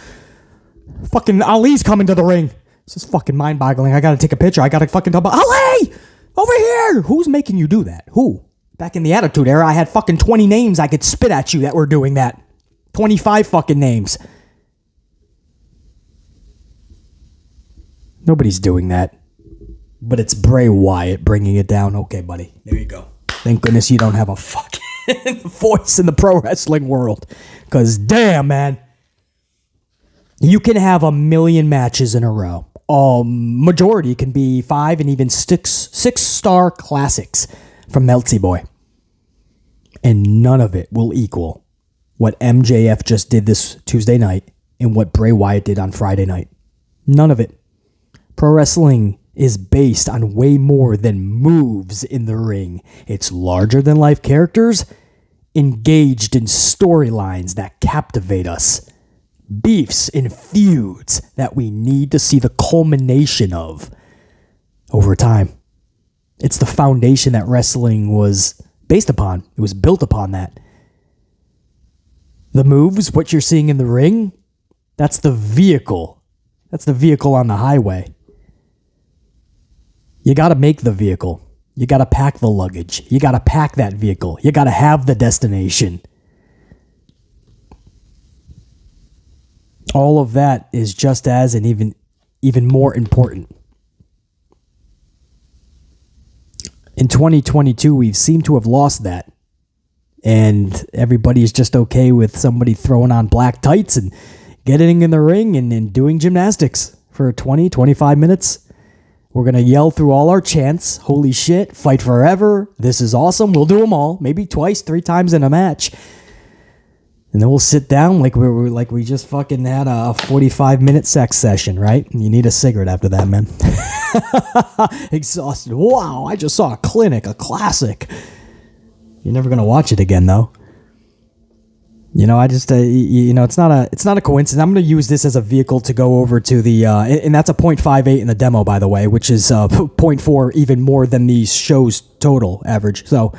[SPEAKER 1] Fucking Ali's coming to the ring. This is fucking mind-boggling. I gotta take a picture. I gotta fucking talk about Ali! Over here! Who's making you do that? Who? Back in the Attitude Era, I had fucking 20 names I could spit at you that were doing that. 25 fucking names. Nobody's doing that. But it's Bray Wyatt bringing it down. Okay, buddy. There you go. Thank goodness you don't have a fucking voice in the pro wrestling world. Because damn, man. You can have 1,000,000 matches in a row. Majority can be 5 and even 6-star classics from Meltzy Boy. And none of it will equal what MJF just did this Tuesday night and what Bray Wyatt did on Friday night. None of it. Pro wrestling is based on way more than moves in the ring. It's larger than life characters engaged in storylines that captivate us. Beefs and feuds that we need to see the culmination of over time. It's the foundation that wrestling was based upon. It was built upon that. The moves, what you're seeing in the ring, that's the vehicle. That's the vehicle on the highway. You got to make the vehicle. You got to pack the luggage. You got to pack that vehicle. You got to have the destination. All of that is just as and even more important. In 2022, we've seemed to have lost that. And everybody's just okay with somebody throwing on black tights and getting in the ring and doing gymnastics for 20, 25 minutes. We're going to yell through all our chants. Holy shit, fight forever. This is awesome. We'll do them all. Maybe twice, 3 times in a match. And then we'll sit down like we just fucking had a 45-minute sex session, right? And you need a cigarette after that, man. Exhausted. Wow, I just saw a clinic, a classic. You're never gonna watch it again, though. You know, I just, it's not a coincidence. I'm gonna use this as a vehicle to go over to the, and that's a 0.58 in the demo, by the way, which is 0.4 even more than the show's total average. So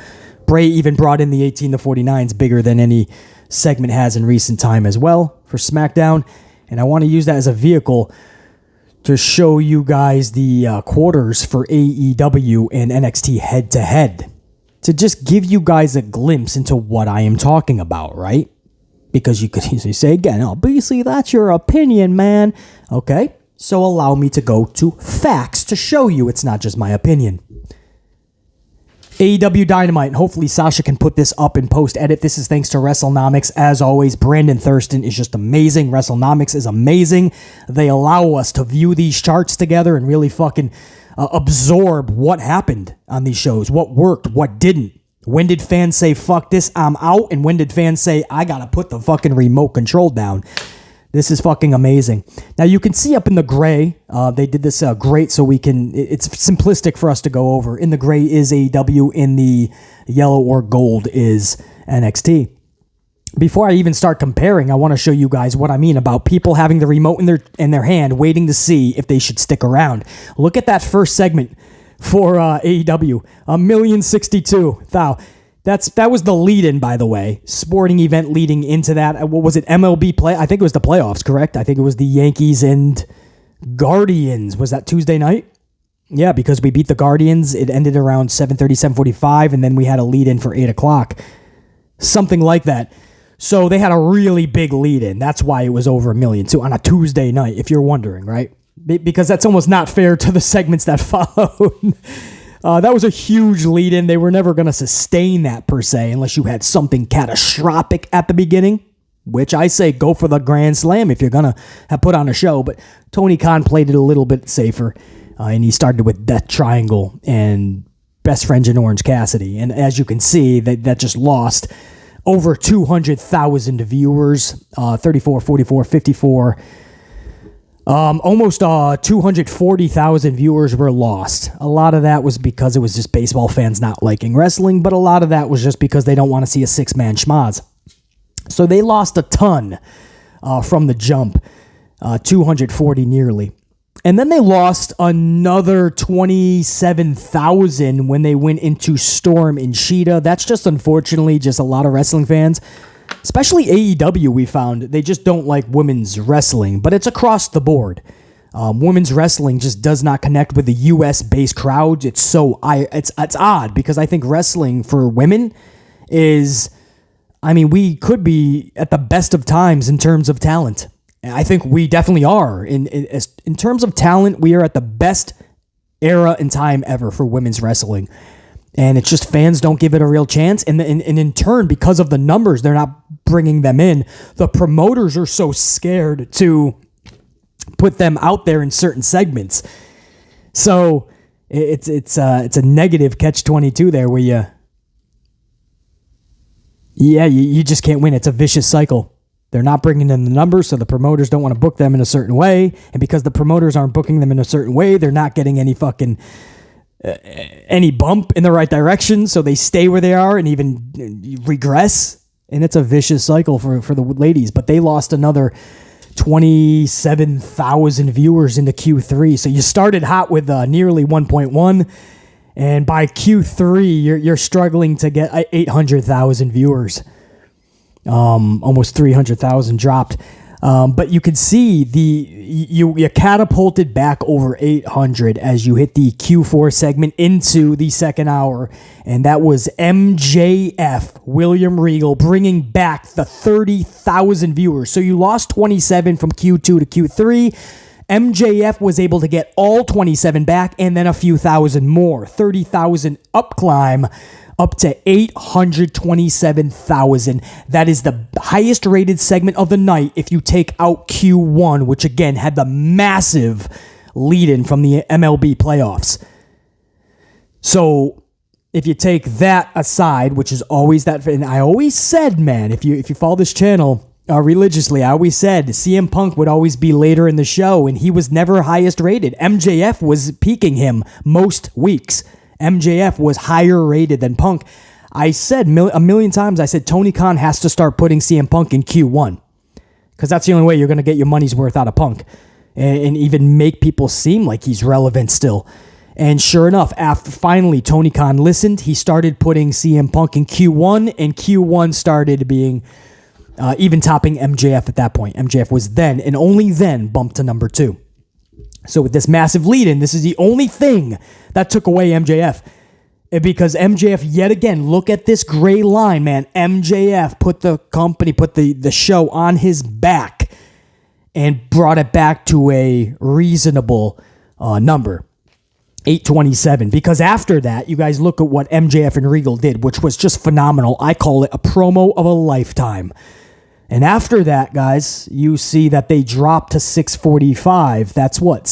[SPEAKER 1] Bray even brought in the 18 to 49s, bigger than any segment has in recent time as well for SmackDown. And I want to use that as a vehicle to show you guys the quarters for AEW and NXT head to head, to just give you guys a glimpse into what I am talking about, right? Because you could easily say again, oh, BC, that's your opinion, man. Okay, so allow me to go to facts to show you it's not just my opinion. AEW Dynamite, and hopefully Sasha can put this up in post-edit. This is thanks to WrestleNomics. As always, Brandon Thurston is just amazing. WrestleNomics is amazing. They allow us to view these charts together and really fucking absorb what happened on these shows, what worked, what didn't. When did fans say, fuck this, I'm out? And when did fans say, I gotta put the fucking remote control down? This is fucking amazing. Now, you can see up in the gray, they did this great so we can, it's simplistic for us to go over. In the gray is AEW, in the yellow or gold is NXT. Before I even start comparing, I want to show you guys what I mean about people having the remote in their hand, waiting to see if they should stick around. Look at that first segment for AEW, 1,062,000. That was the lead-in, by the way. Sporting event leading into that. What was it? MLB play? I think it was the playoffs, correct? I think it was the Yankees and Guardians. Was that Tuesday night? Yeah, because we beat the Guardians. It ended around 7:30, 7:45, and then we had a lead-in for 8 o'clock. Something like that. So they had a really big lead-in. That's why it was over 1 million, too, on a Tuesday night, if you're wondering, right? Because that's almost not fair to the segments that followed. That was a huge lead-in. They were never going to sustain that, per se, unless you had something catastrophic at the beginning, which I say go for the Grand Slam if you're going to have put on a show. But Tony Khan played it a little bit safer, and he started with Death Triangle and Best Friends in Orange Cassidy. And as you can see, that just lost over 200,000 viewers, 34, 44, 54. Almost 240,000 viewers were lost. A lot of that was because it was just baseball fans not liking wrestling, but a lot of that was just because they don't want to see a six-man schmoz. So they lost a ton from the jump, 240 nearly. And then they lost another 27,000 when they went into Storm and Sheeta. That's just unfortunately just a lot of wrestling fans. Especially AEW, we found, they just don't like women's wrestling, but it's across the board. Women's wrestling just does not connect with the U.S.-based crowds. It's odd because I think wrestling for women is, we could be at the best of times in terms of talent. I think we definitely are. In terms of talent, we are at the best era and time ever for women's wrestling. And it's just fans don't give it a real chance. And in turn, because of the numbers, they're not bringing them in. The promoters are so scared to put them out there in certain segments. So it's a negative catch-22 there where you just can't win. It's a vicious cycle. They're not bringing in the numbers, so the promoters don't want to book them in a certain way. And because the promoters aren't booking them in a certain way, they're not getting any any bump in the right direction, so they stay where they are and even regress, and it's a vicious cycle for the ladies. But they lost another 27,000 viewers into Q3, so you started hot with nearly 1.1, and by Q3 you're struggling to get 800,000 viewers. Almost 300,000 dropped. But you could see you catapulted back over 800 as you hit the Q4 segment into the second hour. And that was MJF, William Regal, bringing back the 30,000 viewers. So you lost 27 from Q2 to Q3. MJF was able to get all 27 back and then a few thousand more. 30,000 up climb up to 827,000. That is the highest rated segment of the night if you take out Q1, which again had the massive lead-in from the MLB playoffs. So if you take that aside, which is always that, and I always said, man, if you follow this channel religiously, I always said CM Punk would always be later in the show, and he was never highest rated. MJF was peaking him most weeks. MJF was higher rated than Punk. I said a million times, I said Tony Khan has to start putting CM Punk in Q1 because that's the only way you're going to get your money's worth out of Punk and even make people seem like he's relevant still. And sure enough, after finally Tony Khan listened, he started putting CM Punk in Q1, and Q1 started being even topping MJF at that point. MJF was then and only then bumped to number 2. So with this massive lead-in, this is the only thing that took away MJF. Because MJF, yet again, look at this gray line, man. MJF put the show on his back and brought it back to a reasonable number, 827. Because after that, you guys look at what MJF and Regal did, which was just phenomenal. I call it a promo of a lifetime. And after that, guys, you see that they dropped to 645. That's what?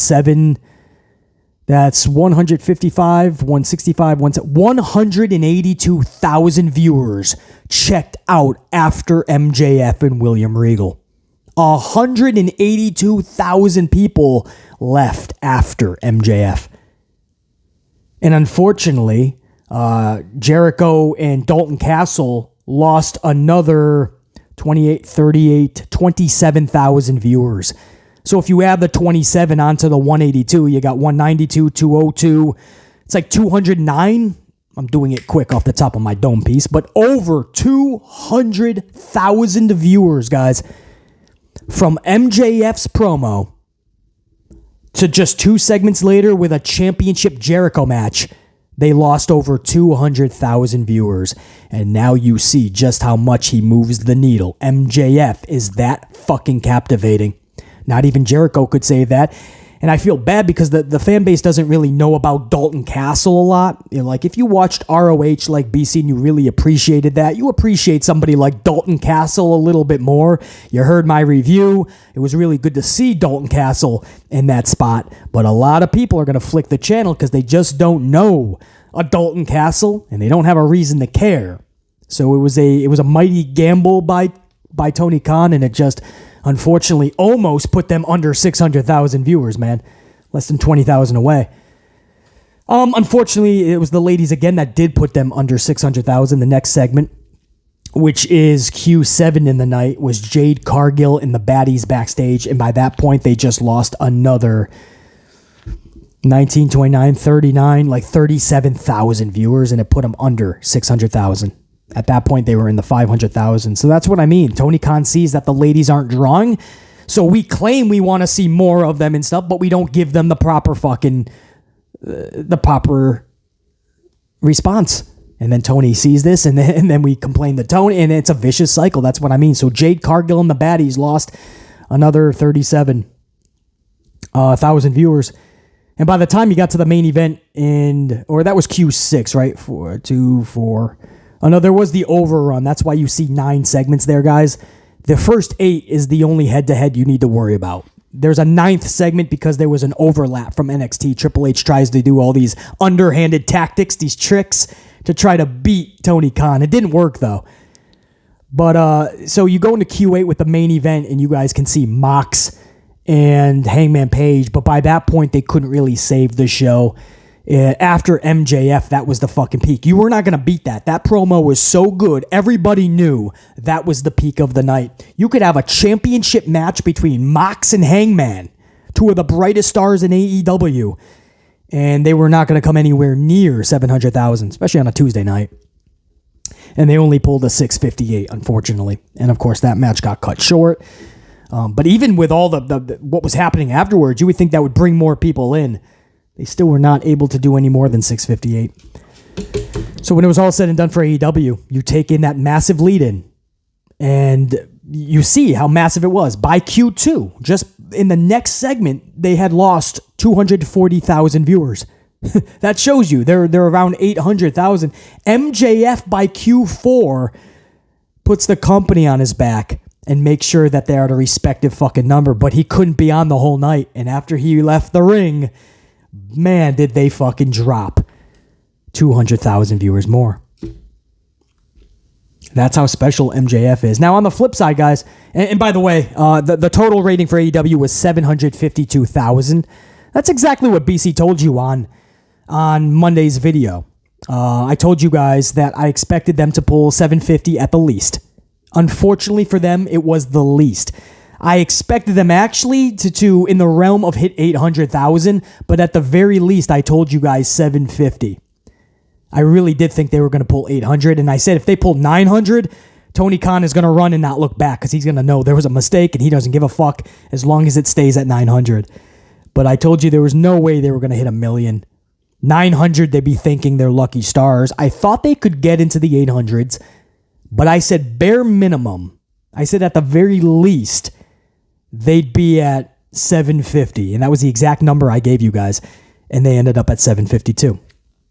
[SPEAKER 1] That's 155, 165, 182,000 viewers checked out after MJF and William Regal. 182,000 people left after MJF. And unfortunately, Jericho and Dalton Castle lost another 28, 38, 27,000 viewers. So if you add the 27 onto the 182, you got 192, 202. It's like 209. I'm doing it quick off the top of my dome piece, but over 200,000 viewers, guys, from MJF's promo to just 2 segments later with a championship Jericho match. They lost over 200,000 viewers, and now you see just how much he moves the needle. MJF is that fucking captivating. Not even Jericho could say that. And I feel bad because the fan base doesn't really know about Dalton Castle a lot. You know, like if you watched ROH like BC and you really appreciated that, you appreciate somebody like Dalton Castle a little bit more. You heard my review. It was really good to see Dalton Castle in that spot. But a lot of people are going to flick the channel because they just don't know a Dalton Castle and they don't have a reason to care. So it was a mighty gamble by Tony Khan, and it just unfortunately almost put them under 600,000 viewers, man. Less than 20,000 away. Unfortunately, it was the ladies again that did put them under 600,000. The next segment, which is Q7 in the night, was Jade Cargill and the Baddies backstage. And by that point, they just lost another 19, 29, 39, like 37,000 viewers, and it put them under 600,000. At that point, they were in the 500,000. So that's what I mean. Tony Khan sees that the ladies aren't drawing. So we claim we want to see more of them and stuff, but we don't give them the proper response. And then Tony sees this, and then we complain to Tony, and it's a vicious cycle. That's what I mean. So Jade Cargill and the Baddies lost another 37,000 viewers. And by the time you got to the main event, or that was Q6, right? 4. Oh, no, there was the overrun. That's why you see 9 segments there, guys. The first 8 is the only head-to-head you need to worry about. There's a 9th segment because there was an overlap from NXT. Triple H tries to do all these underhanded tactics, these tricks, to try to beat Tony Khan. It didn't work, though. But, so you go into Q8 with the main event, and you guys can see Mox and Hangman Page. But by that point, they couldn't really save the show. After MJF, that was the fucking peak. You were not going to beat that. That promo was so good. Everybody knew that was the peak of the night. You could have a championship match between Mox and Hangman, 2 of the brightest stars in AEW, and they were not going to come anywhere near 700,000, especially on a Tuesday night. And they only pulled a 658, unfortunately. And of course, that match got cut short. But even with all the what was happening afterwards, you would think that would bring more people in. They still were not able to do any more than 658. So when it was all said and done for AEW, you take in that massive lead-in, and you see how massive it was. By Q2, just in the next segment, they had lost 240,000 viewers. That shows you they're around 800,000. MJF by Q4 puts the company on his back and makes sure that they're at a respective fucking number, but he couldn't be on the whole night. And after he left the ring, man, did they fucking drop 200,000 viewers more. That's how special MJF is. Now, on the flip side, guys, and by the way, the total rating for AEW was 752,000. That's exactly what BC told you on Monday's video. I told you guys that I expected them to pull 750 at the least. Unfortunately for them, it was the least. I expected them actually to in the realm of hit 800,000, but at the very least, I told you guys 750. I really did think they were going to pull 800, and I said if they pull 900, Tony Khan is going to run and not look back because he's going to know there was a mistake, and he doesn't give a fuck as long as it stays at 900. But I told you there was no way they were going to hit 1 million. 900, they'd be thinking they're lucky stars. I thought they could get into the 800s, but I said bare minimum. I said at the very least, they'd be at 750, and that was the exact number I gave you guys, and they ended up at 752.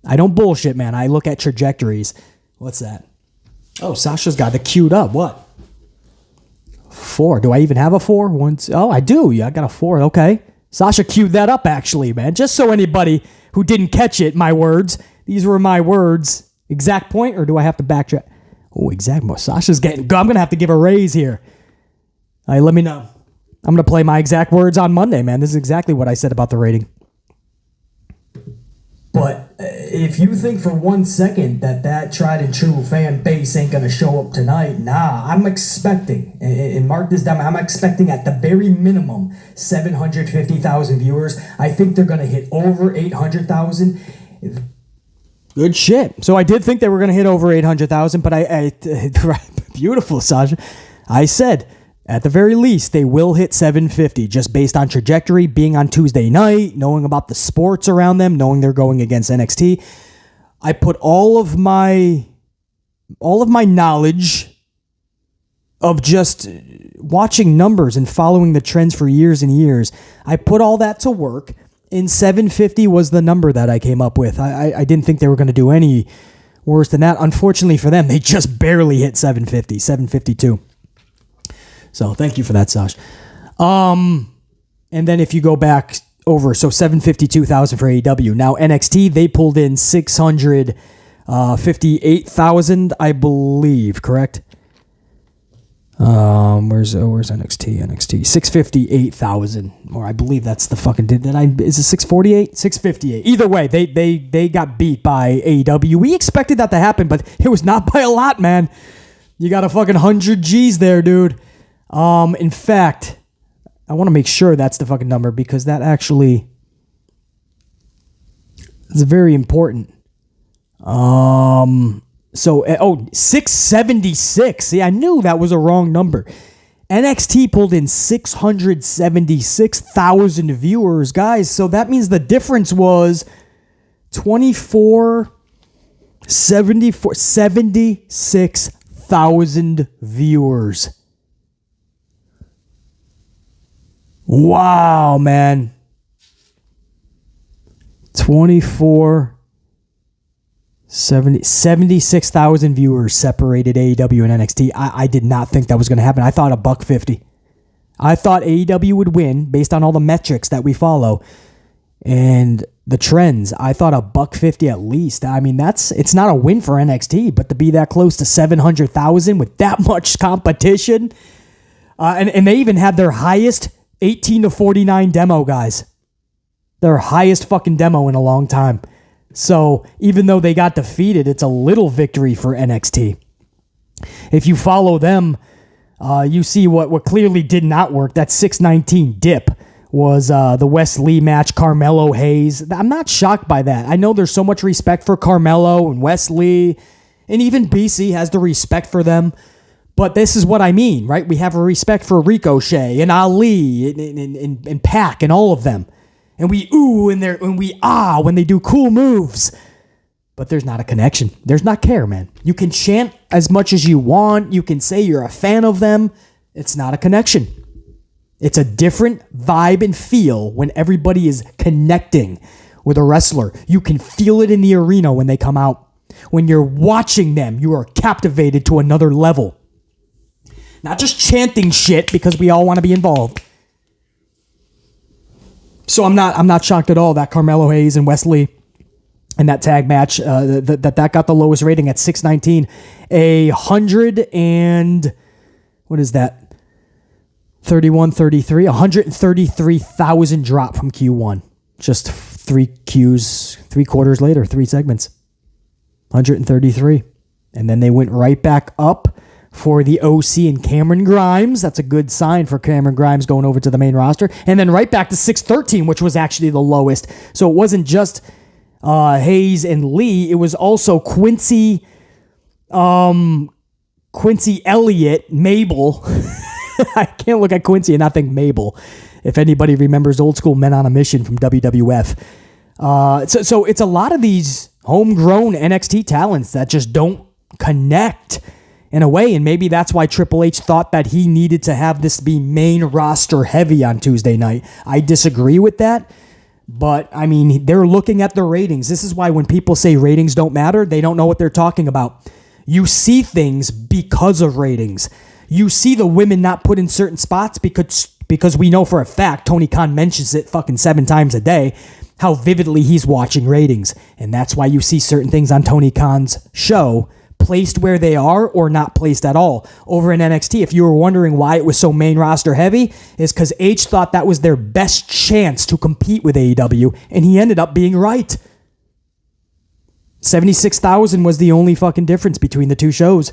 [SPEAKER 1] I don't bullshit, man. I look at trajectories. What's that? Oh, Sasha's got it queued up. What? 4. Do I even have a 4? Oh, I do. Yeah, I got a 4. Okay. Sasha queued that up, actually, man. Just so anybody who didn't catch it, my words. These were my words. Exact point, or do I have to backtrack? Oh, exact. Sasha's getting... I'm going to have to give a raise here. All right, let me know. I'm going to play my exact words on Monday, man. This is exactly what I said about the rating. But if you think for 1 second that tried and true fan base ain't going to show up tonight, nah, I'm expecting, and mark this down, I'm expecting at the very minimum 750,000 viewers. I think they're going to hit over 800,000. Good shit. So I did think they were going to hit over 800,000, but I beautiful, Sasha. I said, at the very least, they will hit 750 just based on trajectory, being on Tuesday night, knowing about the sports around them, knowing they're going against NXT. I put all of my knowledge of just watching numbers and following the trends for years and years. I put all that to work, and 750 was the number that I came up with. I didn't think they were going to do any worse than that. Unfortunately for them, they just barely hit 750, 752. So thank you for that, Sash. And then if you go back over, so 752,000 for AEW. Now NXT, they pulled in 658,000, I believe, correct? Where's NXT? NXT 658,000, or I believe that's the fucking. Is it 648? 658. Either way, they got beat by AEW. We expected that to happen, but it was not by a lot, man. You got a fucking 100 G's there, dude. In fact, I want to make sure that's the fucking number because that actually is very important. 676. See, I knew that was a wrong number. NXT pulled in 676,000 viewers, guys. So that means the difference was 76,000 viewers. Wow, man. 76,000 viewers separated AEW and NXT. I did not think that was going to happen. I thought $150. I thought AEW would win based on all the metrics that we follow and the trends. I thought $150 at least. I mean, it's not a win for NXT, but to be that close to 700,000 with that much competition, and they even had their highest 18 to 49 demo, guys. Their highest fucking demo in a long time. So even though they got defeated, it's a little victory for NXT. If you follow them, you see what clearly did not work. That 619 dip was the Wes Lee match, Carmelo Hayes. I'm not shocked by that. I know there's so much respect for Carmelo and Wes Lee, and even BC has the respect for them. But this is what I mean, right? We have a respect for Ricochet and Ali and Pac and all of them. And we ooh and we ah when they do cool moves. But there's not a connection. There's not care, man. You can chant as much as you want. You can say you're a fan of them. It's not a connection. It's a different vibe and feel when everybody is connecting with a wrestler. You can feel it in the arena when they come out. When you're watching them, you are captivated to another level. Not just chanting shit because we all want to be involved. So I'm not shocked at all that Carmelo Hayes and Wes Lee and that tag match that got the lowest rating at 619, 133,000 drop from Q1. Just three quarters later, 3 segments, 133, and then they went right back up for the OC and Cameron Grimes. That's a good sign for Cameron Grimes going over to the main roster. And then right back to 613, which was actually the lowest. So it wasn't just Hayes and Lee. It was also Quincy Elliott, Mabel. I can't look at Quincy and not think Mabel. If anybody remembers old school Men on a Mission from WWF. So it's a lot of these homegrown NXT talents that just don't connect in a way, and maybe that's why Triple H thought that he needed to have this be main roster heavy on Tuesday night. I disagree with that, but I mean, they're looking at the ratings. This is why when people say ratings don't matter, they don't know what they're talking about. You see things because of ratings. You see the women not put in certain spots because we know for a fact, Tony Khan mentions it fucking 7 times a day, how vividly he's watching ratings. And that's why you see certain things on Tony Khan's show placed where they are or not placed at all. Over in NXT, if you were wondering why it was so main roster heavy, is because H thought that was their best chance to compete with AEW, and he ended up being right. 76,000 was the only fucking difference between the two shows.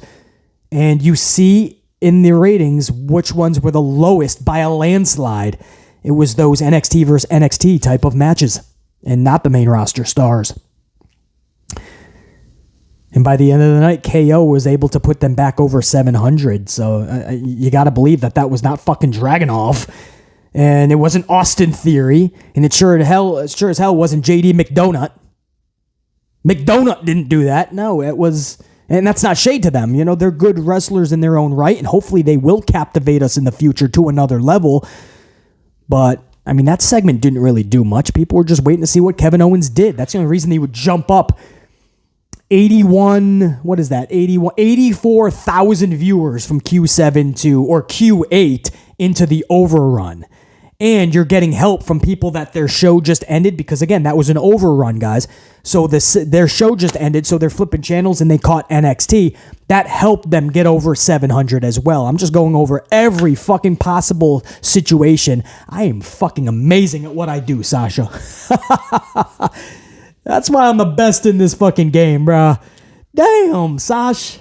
[SPEAKER 1] And you see in the ratings which ones were the lowest by a landslide. It was those NXT versus NXT type of matches and not the main roster stars. And by the end of the night, KO was able to put them back over 700. So you got to believe that was not fucking Dragunov. And it wasn't Austin Theory. And it sure as hell wasn't JD McDonut. McDonut didn't do that. No, it was... And that's not shade to them. You know, they're good wrestlers in their own right. And hopefully they will captivate us in the future to another level. But, I mean, that segment didn't really do much. People were just waiting to see what Kevin Owens did. That's the only reason he would jump up 84,000 viewers from Q7 or Q8 into the overrun. and you're getting help from people that their show just ended, because again, that was an overrun, guys. So their show just ended, so they're flipping channels and they caught NXT. That helped them get over 700 as well. I'm just going over every fucking possible situation. I am fucking amazing at what I do, Sasha. That's why I'm the best in this fucking game, bruh. Damn, Sash.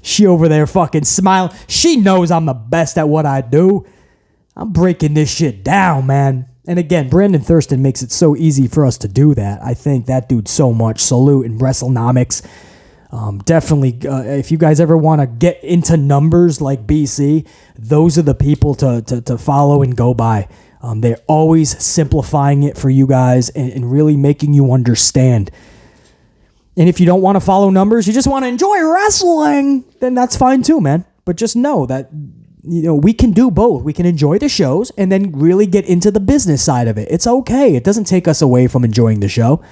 [SPEAKER 1] She over there fucking smiling. She knows I'm the best at what I do. I'm breaking this shit down, man. And again, Brandon Thurston makes it so easy for us to do that. I think that dude so much. Salute in WrestleNomics. Definitely, if you guys ever want to get into numbers like BC, those are the people to follow and go by. They're always simplifying it for you guys and really making you understand. And if you don't want to follow numbers, you just want to enjoy wrestling, then that's fine too, man. But just know that, we can do both. We can enjoy the shows and then really get into the business side of it. It's okay. It doesn't take us away from enjoying the show.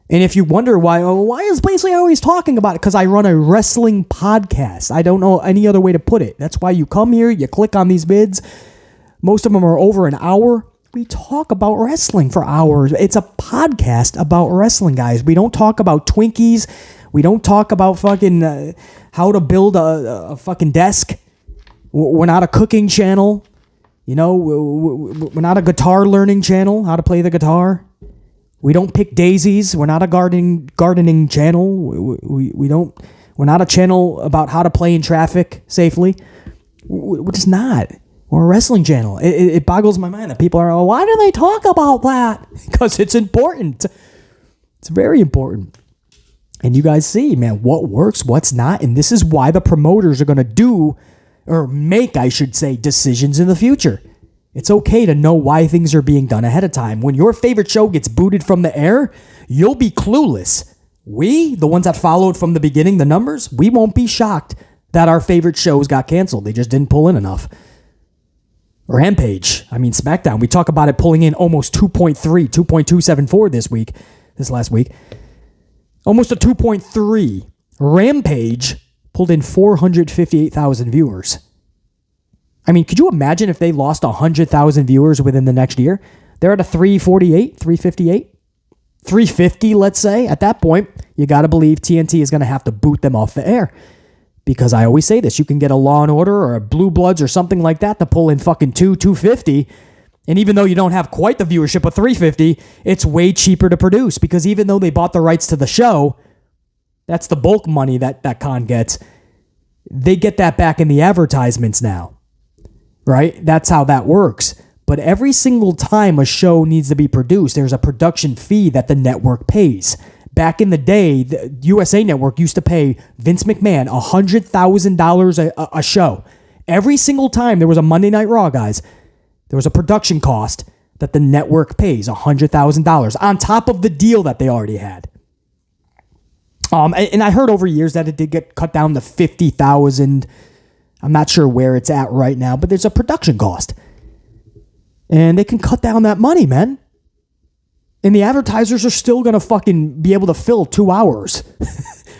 [SPEAKER 1] And if you wonder why is Blaisley always talking about it? Because I run a wrestling podcast. I don't know any other way to put it. That's why you come here, you click on these vids. Most of them are over an hour. We talk about wrestling for hours. It's a podcast about wrestling, guys. We don't talk about Twinkies. We don't talk about fucking how to build a fucking desk. We're not a cooking channel. We're not a guitar learning channel, how to play the guitar. We don't pick daisies. We're not a gardening channel. We're not a channel about how to play in traffic safely. We're just not. We're a wrestling channel. It boggles my mind that people are, why do they talk about that? Because it's important. It's very important. And you guys see, man, what works, what's not. And this is why the promoters are going to make, I should say, decisions in the future. It's okay to know why things are being done ahead of time. When your favorite show gets booted from the air, you'll be clueless. We, the ones that followed from the beginning, the numbers, we won't be shocked that our favorite shows got canceled. They just didn't pull in enough. Rampage, Smackdown, we talk about it pulling in almost 2.274 this last week. Almost a 2.3. Rampage pulled in 458,000 viewers. Could you imagine if they lost 100,000 viewers within the next year? They're at a 348, 358, 350, let's say. At that point, you got to believe TNT is going to have to boot them off the air. Because I always say this, you can get a Law & Order or a Blue Bloods or something like that to pull in fucking 250. And even though you don't have quite the viewership of 350, it's way cheaper to produce. Because even though they bought the rights to the show, that's the bulk money that Con gets. They get that back in the advertisements now. Right? That's how that works. But every single time a show needs to be produced, there's a production fee that the network pays. Back in the day, the USA Network used to pay Vince McMahon $100,000 a show. Every single time there was a Monday Night Raw, guys, there was a production cost that the network pays, $100,000 on top of the deal that they already had. And I heard over years that it did get cut down to $50,000. I'm not sure where it's at right now, but there's a production cost. And they can cut down that money, man. And the advertisers are still going to fucking be able to fill 2 hours.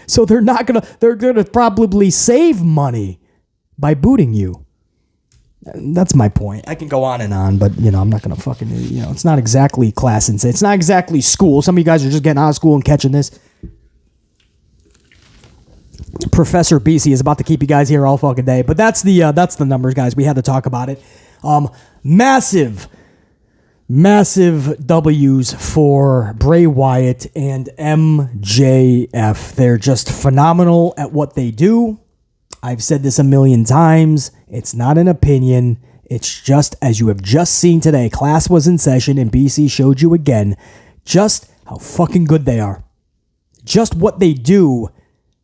[SPEAKER 1] So they're going to probably save money by booting you. That's my point. I can go on and on, but, I'm not going to fucking, it's not exactly class and it's not exactly school. Some of you guys are just getting out of school and catching this. Professor BC is about to keep you guys here all fucking day, but that's the numbers, guys. We had to talk about it. Massive W's for Bray Wyatt and MJF. They're just phenomenal at what they do. I've said this a million times. It's not an opinion. It's just, as you have just seen today, class was in session and BC showed you again just how fucking good they are. Just what they do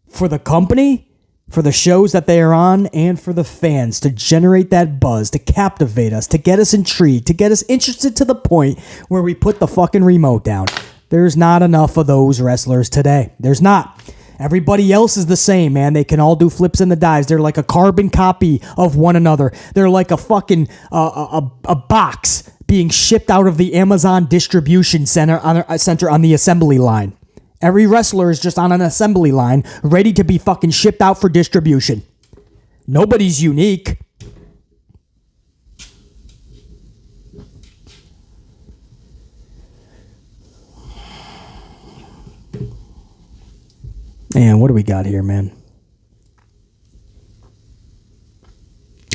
[SPEAKER 1] for the company, for the shows that they are on, and for the fans, to generate that buzz, to captivate us, to get us intrigued, to get us interested to the point where we put the fucking remote down. There's not enough of those wrestlers today. There's not. Everybody else is the same, man. They can all do flips and the dives. They're like a carbon copy of one another. They're like a fucking a box being shipped out of the Amazon distribution center on the assembly line. Every wrestler is just on an assembly line, ready to be fucking shipped out for distribution. Nobody's unique. And what do we got here, man?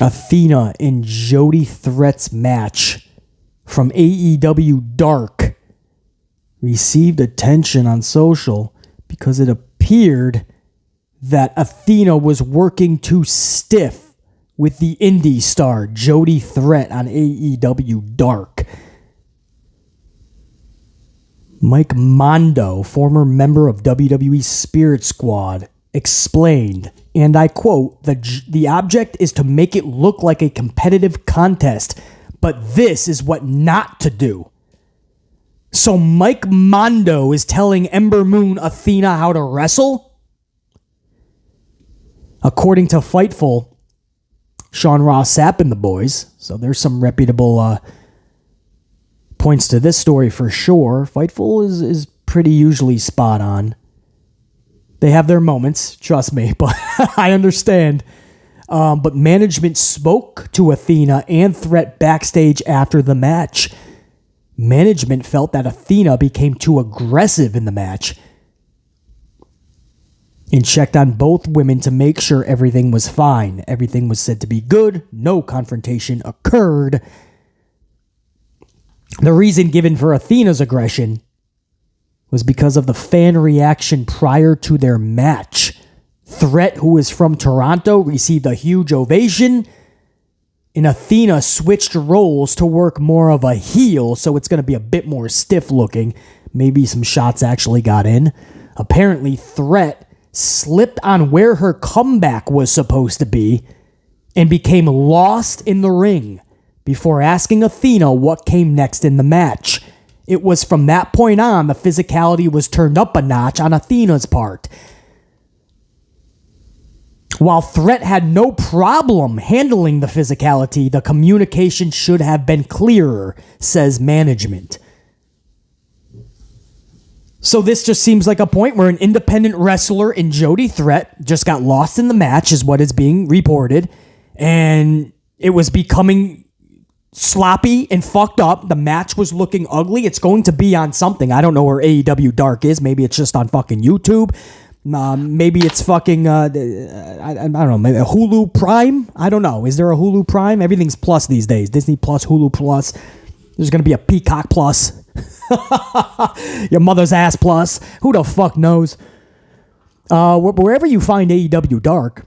[SPEAKER 1] Athena and Jody Threat's match from AEW Dark received attention on social because it appeared that Athena was working too stiff with the indie star Jody Threat on AEW Dark. Mike Mondo, former member of WWE Spirit Squad, explained, and I quote, the object is to make it look like a competitive contest, but this is what not to do. So Mike Mondo is telling Ember Moon Athena how to wrestle? According to Fightful, Sean Ross Sapp and the boys, so there's some reputable points to this story for sure. Fightful is pretty usually spot on. They have their moments, trust me, but I understand. But management spoke to Athena and Threat backstage after the match. Management felt that Athena became too aggressive in the match and checked on both women to make sure everything was fine. Everything was said to be good. No confrontation occurred. The reason given for Athena's aggression was because of the fan reaction prior to their match. Threat, who is from Toronto, received a huge ovation, and Athena switched roles to work more of a heel, so it's going to be a bit more stiff looking. Maybe some shots actually got in. Apparently, Threat slipped on where her comeback was supposed to be and became lost in the ring before asking Athena what came next in the match. It was from that point on the physicality was turned up a notch on Athena's part. While Threat had no problem handling the physicality, the communication should have been clearer, says management. So this just seems like a point where an independent wrestler in Jody Threat just got lost in the match, is what is being reported, and it was becoming sloppy and fucked up. The match was looking ugly. It's going to be on something. I don't know where AEW Dark is. Maybe it's just on fucking YouTube. Maybe it's fucking, I don't know, maybe a Hulu Prime? I don't know. Is there a Hulu Prime? Everything's Plus these days. Disney Plus, Hulu Plus. There's going to be a Peacock Plus. Your mother's ass Plus. Who the fuck knows? Wherever you find AEW Dark,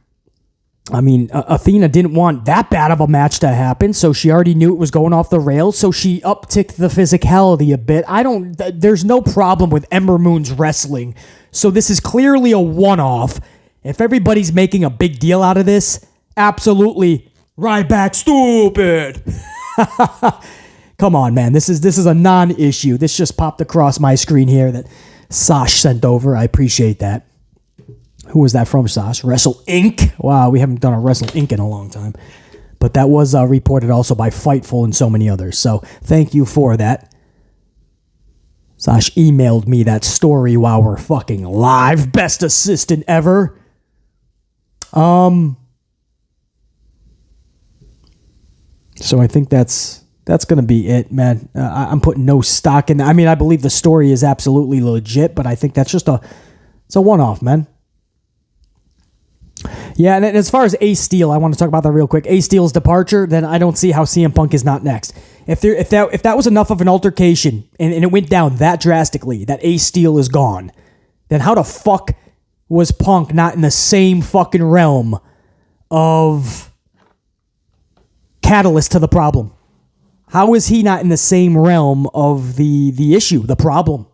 [SPEAKER 1] I mean, Athena didn't want that bad of a match to happen, so she already knew it was going off the rails, so she upticked the physicality a bit. There's no problem with Ember Moon's wrestling, so this is clearly a one-off. If everybody's making a big deal out of this, absolutely right back stupid. Come on, man. This is a non-issue. This just popped across my screen here that Sash sent over. I appreciate that. Who was that from, Sash? Wrestle Inc.? Wow, we haven't done a Wrestle Inc. in a long time. But that was reported also by Fightful and so many others. So thank you for that. Sash emailed me that story while we're fucking live. Best assistant ever. So I think that's going to be it, man. I'm putting no stock in. I mean, I believe the story is absolutely legit, but I think that's just it's a one-off, man. Yeah, and as far as Ace Steel, I want to talk about that real quick. Ace Steel's departure, then I don't see how CM Punk is not next. If that was enough of an altercation and it went down that drastically, that Ace Steel is gone, then how the fuck was Punk not in the same fucking realm of catalyst to the problem? How is he not in the same realm of the issue, the problem?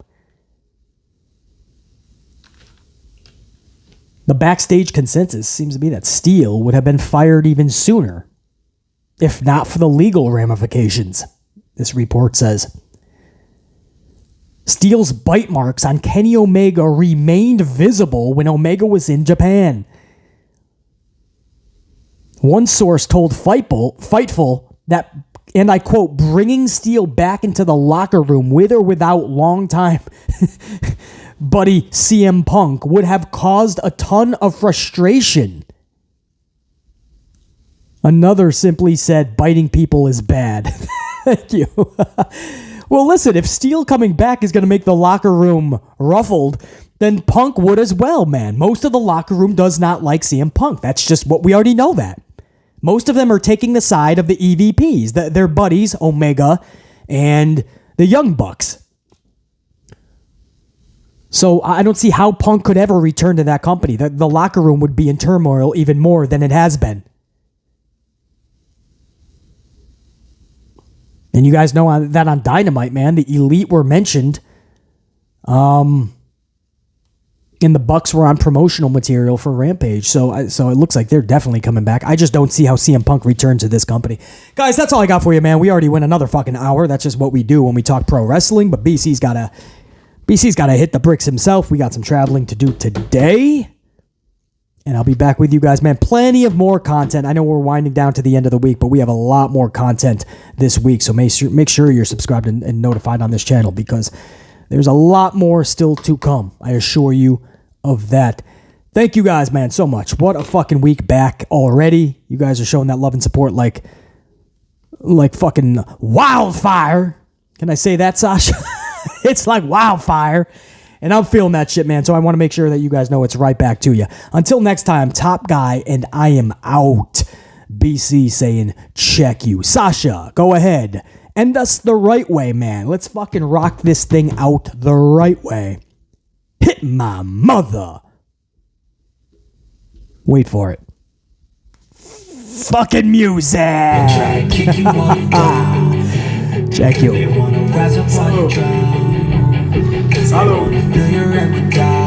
[SPEAKER 1] The backstage consensus seems to be that Steele would have been fired even sooner, if not for the legal ramifications, this report says. Steele's bite marks on Kenny Omega remained visible when Omega was in Japan. One source told Fightful that, and I quote, bringing Steele back into the locker room with or without long-time buddy CM Punk would have caused a ton of frustration. Another simply said, biting people is bad. Thank you. Well, listen, if Steele coming back is going to make the locker room ruffled, then Punk would as well, man. Most of the locker room does not like CM Punk. That's just what we already know that. Most of them are taking the side of the EVPs, their buddies, Omega, and the Young Bucks. So I don't see how Punk could ever return to that company. The locker room would be in turmoil even more than it has been. And you guys know that on Dynamite, man, the Elite were mentioned. And the Bucks were on promotional material for Rampage. So it looks like they're definitely coming back. I just don't see how CM Punk returns to this company. Guys, that's all I got for you, man. We already went another fucking hour. That's just what we do when we talk pro wrestling. But BC's got to hit the bricks himself. We got some traveling to do today. And I'll be back with you guys, man. Plenty of more content. I know we're winding down to the end of the week, but we have a lot more content this week. So make sure you're subscribed and notified on this channel because there's a lot more still to come. I assure you of that. Thank you guys, man, so much. What a fucking week back already. You guys are showing that love and support like fucking wildfire. Can I say that, Sasha? It's like wildfire. And I'm feeling that shit, man. So I want to make sure that you guys know it's right back to you. Until next time, Top Guy, and I am out. BC saying, check you. Sasha, go ahead. End us the right way, man. Let's fucking rock this thing out the right way. Hit my mother. Wait for it. Fucking music.
[SPEAKER 2] Try to kick you while you go.
[SPEAKER 1] Check you.
[SPEAKER 2] They wanna rise up while you drown. They wanna fill your head with doubt.